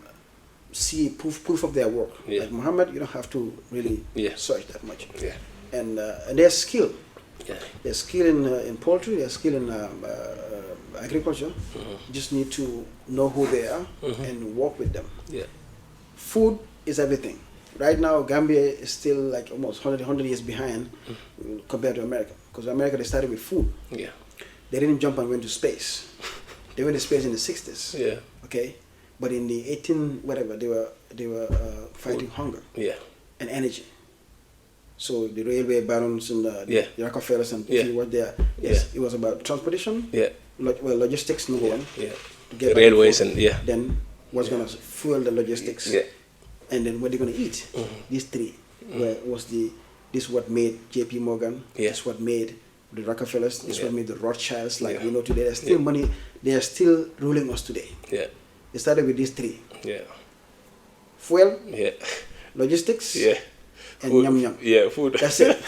[SPEAKER 2] see proof of their work. Like Muhammad, you don't have to really search that much. And their skill. Their skill in poultry, their skill in agriculture. You just need to know who they are and work with them.
[SPEAKER 1] Yeah.
[SPEAKER 2] Food is everything. Right now, Gambia is still like almost 100 years behind compared to America. Because America, they started with food.
[SPEAKER 1] Yeah.
[SPEAKER 2] They didn't jump and went to space. They went to space in the 60s.
[SPEAKER 1] Yeah.
[SPEAKER 2] Okay? But in the 18 whatever, they were fighting hunger.
[SPEAKER 1] Yeah.
[SPEAKER 2] And energy. So the railway barons and the Rockefellers and people were there. Yes, it was about transportation.
[SPEAKER 1] Yeah.
[SPEAKER 2] Logistics, number one.
[SPEAKER 1] Yeah.
[SPEAKER 2] To get
[SPEAKER 1] Railways
[SPEAKER 2] food.
[SPEAKER 1] and
[SPEAKER 2] Then what's gonna fuel the logistics?
[SPEAKER 1] Yeah.
[SPEAKER 2] And then what they're gonna eat. These three this what made J.P. Morgan.
[SPEAKER 1] Yeah.
[SPEAKER 2] This what made the Rockefellers. This what made the Rothschilds. Like we know today, there's still money. They are still ruling us today.
[SPEAKER 1] Yeah.
[SPEAKER 2] They started with these three.
[SPEAKER 1] Yeah.
[SPEAKER 2] Fuel.
[SPEAKER 1] Yeah.
[SPEAKER 2] Logistics.
[SPEAKER 1] Yeah.
[SPEAKER 2] And
[SPEAKER 1] Food.
[SPEAKER 2] yum yum.
[SPEAKER 1] Yeah, food.
[SPEAKER 2] That's it.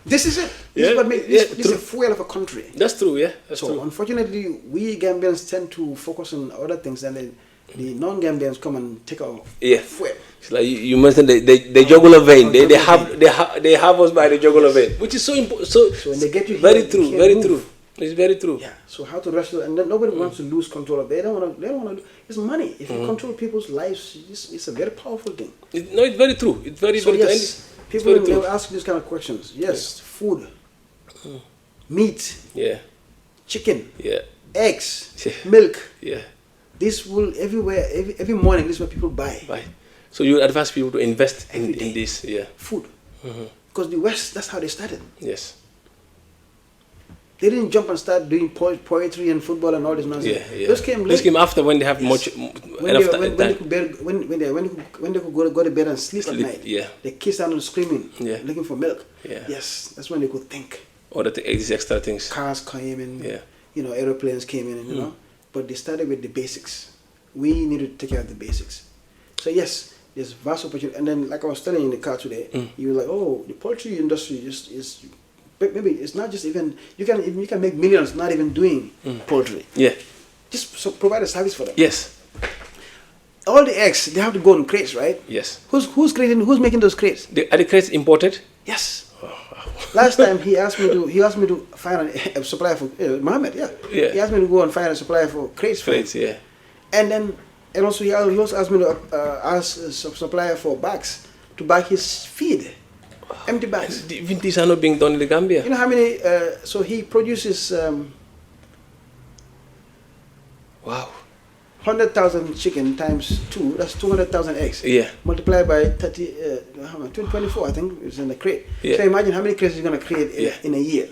[SPEAKER 2] This is it. This is what makes this is the fuel of a country.
[SPEAKER 1] That's true, yeah. That's
[SPEAKER 2] so
[SPEAKER 1] true.
[SPEAKER 2] unfortunately, we Gambians tend to focus on other things, and then the non-Gambians come and take our fuel.
[SPEAKER 1] It's like you mentioned they juggle a vein. They have us by the jugular vein, which is so important. So
[SPEAKER 2] when they get you
[SPEAKER 1] very
[SPEAKER 2] here,
[SPEAKER 1] true, very true. It's very true.
[SPEAKER 2] Yeah. So how to wrestle, and then nobody wants to lose control of. They don't want to. It's money. If you control people's lives, it's a very powerful thing.
[SPEAKER 1] It's very true. It's very
[SPEAKER 2] so
[SPEAKER 1] very
[SPEAKER 2] yes,
[SPEAKER 1] true.
[SPEAKER 2] People will ask these kind of questions. Yes, food, meat, chicken, eggs, milk.
[SPEAKER 1] Yeah.
[SPEAKER 2] This will everywhere. Every morning, this is what people buy.
[SPEAKER 1] So you advise people to invest in this,
[SPEAKER 2] food, because the West, that's how they started.
[SPEAKER 1] Yes.
[SPEAKER 2] They didn't jump and start doing poetry and football and all this nonsense. Those came late.
[SPEAKER 1] This came after when they have much
[SPEAKER 2] when they could go to bed and sleep at night.
[SPEAKER 1] Yeah.
[SPEAKER 2] The kids started screaming, looking for milk.
[SPEAKER 1] Yeah.
[SPEAKER 2] Yes, that's when they could think.
[SPEAKER 1] Or these extra things.
[SPEAKER 2] Cars came in, aeroplanes came in, and, but they started with the basics. We need to take care of the basics. So yes, there's vast opportunity. And then, like I was telling you in the car today, you were like, oh, the poultry industry is maybe it's not just even you can make millions not even doing poultry.
[SPEAKER 1] Yeah.
[SPEAKER 2] Just provide a service for them.
[SPEAKER 1] Yes.
[SPEAKER 2] All the eggs they have to go in crates, right?
[SPEAKER 1] Yes.
[SPEAKER 2] Who's making those crates?
[SPEAKER 1] Are the crates imported?
[SPEAKER 2] Yes. Oh, wow. Last time he asked me to find a supplier for Muhamed. Yeah. He asked me to go and find a supplier for crates.
[SPEAKER 1] Yeah.
[SPEAKER 2] And also he also asked me to ask a supplier for bags to buy his feed. Empty bags.
[SPEAKER 1] Even these are not being done in the Gambia.
[SPEAKER 2] You know how many? So he produces 100,000 chicken times 2. That's 200,000 eggs.
[SPEAKER 1] Yeah.
[SPEAKER 2] Multiplied by 24, I think, is in the crate. Yeah. So imagine how many crates he's going to create in a year.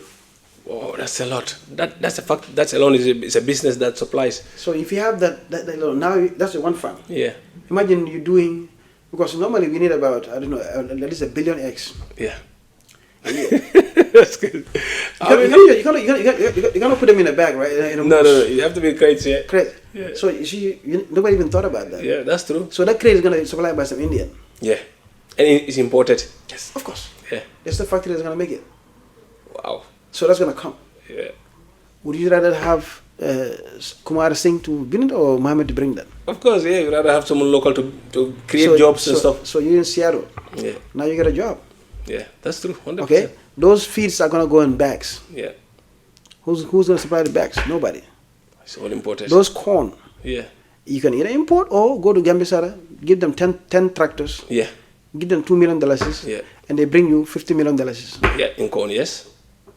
[SPEAKER 1] Oh, that's a lot. That's a fact. That alone is a business that supplies.
[SPEAKER 2] So if you have that now that's the one farm.
[SPEAKER 1] Yeah.
[SPEAKER 2] Imagine you're doing. Because normally we need about, I don't know, at least 1 billion eggs.
[SPEAKER 1] Yeah.
[SPEAKER 2] That's good. You cannot put them in a bag, right?
[SPEAKER 1] No. You have to be crates, yeah.
[SPEAKER 2] Crate. Yeah. So you see, nobody even thought about that.
[SPEAKER 1] Yeah, that's true.
[SPEAKER 2] So that crate is going to be supplied by some Indian.
[SPEAKER 1] Yeah. And it's imported.
[SPEAKER 2] Yes, of course.
[SPEAKER 1] Yeah.
[SPEAKER 2] That's the factory that's going to make it.
[SPEAKER 1] Wow.
[SPEAKER 2] So that's going to come.
[SPEAKER 1] Yeah.
[SPEAKER 2] Would you rather have Kumar Singh to bring it or Muhammad to bring that?
[SPEAKER 1] Of course, yeah. You'd rather have someone local to create jobs and stuff.
[SPEAKER 2] So you're in Seattle.
[SPEAKER 1] Yeah.
[SPEAKER 2] Now you get a job.
[SPEAKER 1] Yeah, that's true. 100%.
[SPEAKER 2] Okay. Those feeds are gonna go in bags.
[SPEAKER 1] Yeah.
[SPEAKER 2] Who's gonna supply the bags? Nobody.
[SPEAKER 1] It's all imported.
[SPEAKER 2] Those corn.
[SPEAKER 1] Yeah.
[SPEAKER 2] You can either import or go to Gambia, give them 10 tractors.
[SPEAKER 1] Yeah.
[SPEAKER 2] Give them $2 million.
[SPEAKER 1] Yeah.
[SPEAKER 2] And they bring you $50 million.
[SPEAKER 1] Yeah, in corn, yes.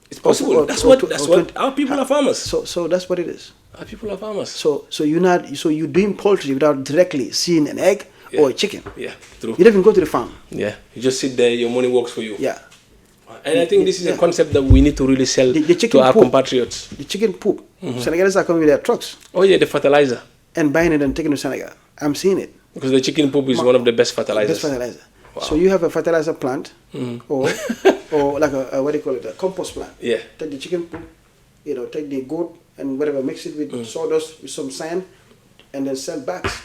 [SPEAKER 1] It's possible. That's what our people are farmers.
[SPEAKER 2] So that's what it is.
[SPEAKER 1] Our people are farmers.
[SPEAKER 2] So you're doing poultry without directly seeing an egg or a chicken.
[SPEAKER 1] Yeah, true.
[SPEAKER 2] You don't even go to the farm.
[SPEAKER 1] Yeah, you just sit there. Your money works for you.
[SPEAKER 2] Yeah.
[SPEAKER 1] And I think this is a concept that we need to really sell to our compatriots.
[SPEAKER 2] The chicken poop. Senegalese are coming with their trucks.
[SPEAKER 1] Oh yeah, the fertilizer.
[SPEAKER 2] And buying it and taking it to Senegal. I'm seeing it.
[SPEAKER 1] Because the chicken poop is one of the best fertilizers.
[SPEAKER 2] Best fertilizer. Wow. So you have a fertilizer plant or like a what do you call it, a compost plant.
[SPEAKER 1] Yeah.
[SPEAKER 2] Take the chicken poop, take the goat and whatever, mix it with sawdust, with some sand, and then sell bags.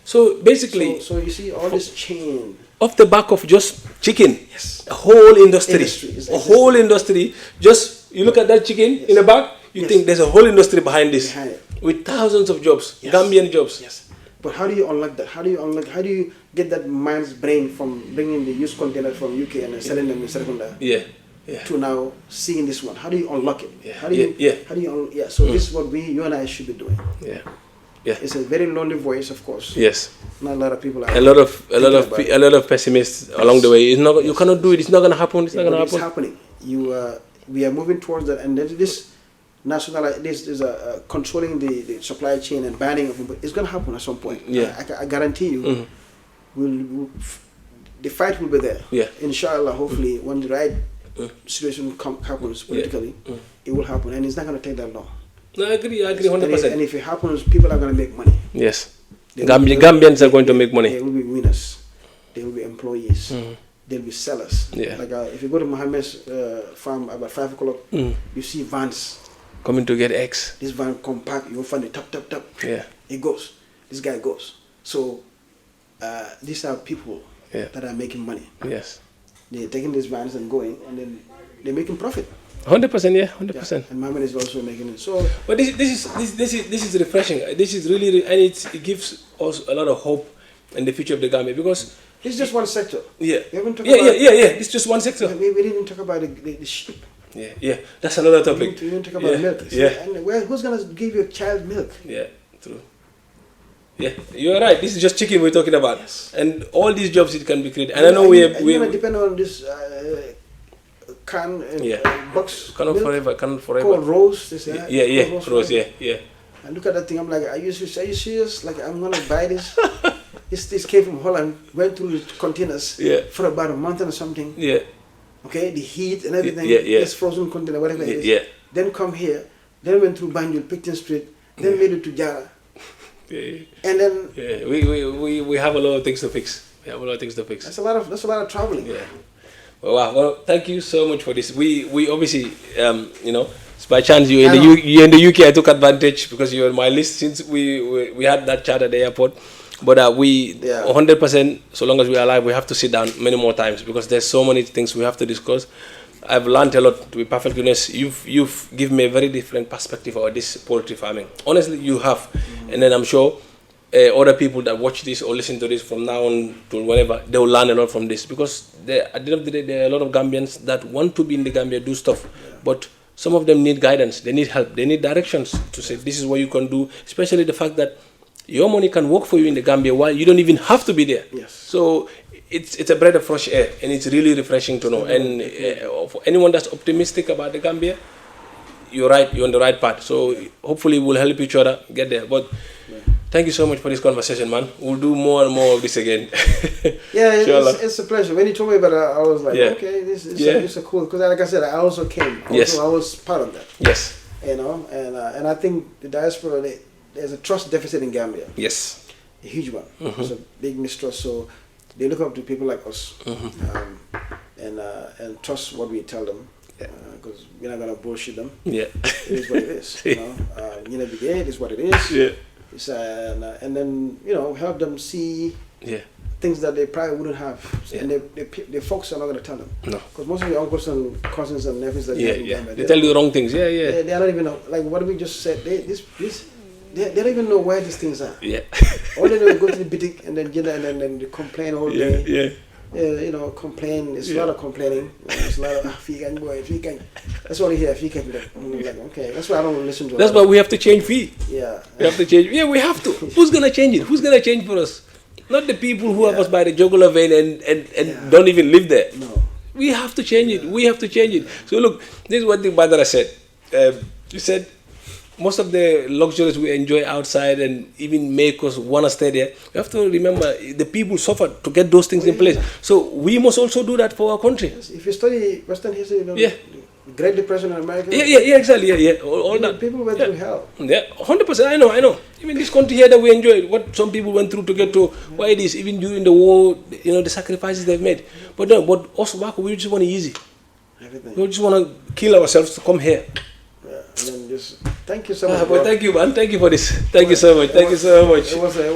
[SPEAKER 1] So basically,
[SPEAKER 2] so you see all this chain
[SPEAKER 1] off the back of just chicken.
[SPEAKER 2] Yes.
[SPEAKER 1] A whole industry. A whole industry. Just you look at that chicken in the back, you think there's a whole industry behind this, with thousands of jobs, Gambian jobs.
[SPEAKER 2] Yes. But how do you unlock that? How do you get that mind's brain from bringing the used container from UK and selling them in Serekunda?
[SPEAKER 1] Yeah.
[SPEAKER 2] to now seeing this one? How do you unlock it?
[SPEAKER 1] Yeah.
[SPEAKER 2] How do you?
[SPEAKER 1] Yeah.
[SPEAKER 2] How do you? So this is what you and I should be doing.
[SPEAKER 1] Yeah. Yeah.
[SPEAKER 2] It's a very lonely voice, of course.
[SPEAKER 1] Yes.
[SPEAKER 2] Not a lot of people.
[SPEAKER 1] A lot of pessimists along the way. It's not. You cannot do it. It's not gonna happen. It's not gonna happen.
[SPEAKER 2] It's happening. We are moving towards that, and this national, this is controlling the supply chain and banning of it. It's gonna happen at some point.
[SPEAKER 1] Yeah.
[SPEAKER 2] I guarantee you. The fight will be there.
[SPEAKER 1] Yeah.
[SPEAKER 2] Inshallah, hopefully, when the right situation happens politically, it will happen, and it's not going to take that long.
[SPEAKER 1] No, I agree 100%.
[SPEAKER 2] And if it happens, people are going to make money.
[SPEAKER 1] Yes. Gambians are going to make money.
[SPEAKER 2] They will be winners. They will be employees. They'll be sellers.
[SPEAKER 1] Yeah.
[SPEAKER 2] Like if you go to Muhamed's farm about 5 o'clock, you see vans
[SPEAKER 1] coming to get eggs.
[SPEAKER 2] This van compact, you'll find it tap.
[SPEAKER 1] Yeah.
[SPEAKER 2] It goes. This guy goes. So these are people that are making money.
[SPEAKER 1] Yes.
[SPEAKER 2] They're taking these vans and going, and then they're making profit.
[SPEAKER 1] 100%, yeah, 100%.
[SPEAKER 2] Yeah. And Muhammad is also making it. So,
[SPEAKER 1] but this is refreshing. This is really, and it gives us a lot of hope in the future of the Gambia, because
[SPEAKER 2] this is just one sector.
[SPEAKER 1] Yeah.
[SPEAKER 2] We haven't talked about,
[SPEAKER 1] It's just one sector.
[SPEAKER 2] We didn't talk about the sheep.
[SPEAKER 1] Yeah. That's another topic.
[SPEAKER 2] We didn't talk about milk.
[SPEAKER 1] Yeah.
[SPEAKER 2] And who's gonna give your child milk?
[SPEAKER 1] Yeah. True. Yeah, you're right. This is just chicken we're talking about, and all these jobs it can be created. And I know we're
[SPEAKER 2] depend on this can box.
[SPEAKER 1] Cannot forever.
[SPEAKER 2] Called Rose. Rose.
[SPEAKER 1] Yeah.
[SPEAKER 2] And look at that thing. I'm like, are you serious? Like, I'm gonna buy this. This came from Holland. Went through the containers. For about a month or something.
[SPEAKER 1] Yeah.
[SPEAKER 2] Okay, the heat and everything.
[SPEAKER 1] Yeah.
[SPEAKER 2] This frozen container, whatever it is. Yeah. Then come here. Then went through Banjul, Picton Street. Then made it to Jara.
[SPEAKER 1] Yeah.
[SPEAKER 2] And then
[SPEAKER 1] we have a lot of things to fix.
[SPEAKER 2] That's a lot of traveling.
[SPEAKER 1] Yeah. Well, thank you so much for this. We obviously by chance you're in the UK. I took advantage because you're on my list since we had that chat at the airport. But 100%, so long as we're alive, we have to sit down many more times, because there's so many things we have to discuss. I've learned a lot, to be perfectly honest. You've given me a very different perspective about this poultry farming. Honestly, you have. And then I'm sure other people that watch this or listen to this from now on to whenever, they will learn a lot from this. Because at the end of the day, there are a lot of Gambians that want to be in the Gambia, do stuff. But some of them need guidance. They need help. They need directions to say, this is what you can do. Especially the fact that your money can work for you in the Gambia while you don't even have to be there.
[SPEAKER 2] Yes.
[SPEAKER 1] So it's a breath of fresh air, and it's really refreshing to know. And for anyone that's optimistic about the Gambia, you're right. You're on the right path. So hopefully we'll help each other get there. But thank you so much for this conversation, man. We'll do more and more of this again.
[SPEAKER 2] It's a pleasure. When you told me about it, I was like, okay, this is cool. Because like I said, I also came. I was part of that.
[SPEAKER 1] Yes.
[SPEAKER 2] And I think the diaspora, there's a trust deficit in Gambia.
[SPEAKER 1] Yes.
[SPEAKER 2] A huge one. There's a big mistrust. So they look up to people like us and trust what we tell them, because we're not gonna bullshit them. Yeah, it is what it is. It is what it is. Yeah, it's, and then help them see things that they probably wouldn't have, and the folks are not gonna tell them. No, because most of your uncles and cousins and nephews that
[SPEAKER 1] they tell you the wrong things. They
[SPEAKER 2] don't even know. Like what we just said. They don't even know where these things are. Yeah. All they know is go to the boutique and then they complain all day. Complain. It's a lot of complaining. It's a lot of feeling boy, feeling. That's all you hear. Feeling. Like, okay, that's why I don't listen to.
[SPEAKER 1] That's why we have to change fee.
[SPEAKER 2] Yeah.
[SPEAKER 1] We have to change. Yeah, we have to. Who's gonna change it? Who's gonna change for us? Not the people who have us by the jugular vein and don't even live there.
[SPEAKER 2] No.
[SPEAKER 1] We have to change it. We have to change it. So look, this is what the Badara said. He said, most of the luxuries we enjoy outside and even make us want to stay there, we have to remember the people suffered to get those things in place. So we must also do that for our country.
[SPEAKER 2] Yes. If you study Western history, the Great Depression in America.
[SPEAKER 1] Exactly. All that.
[SPEAKER 2] People went through hell.
[SPEAKER 1] Yeah, 100%. I know. Even this country here that we enjoy, what some people went through to get to where it is, even during the war, the sacrifices they've made. But us, we just want it easy.
[SPEAKER 2] Everything.
[SPEAKER 1] We just want to kill ourselves to come here.
[SPEAKER 2] And then just thank you so much.
[SPEAKER 1] Thank you, man. Thank you for this. Thank you so much.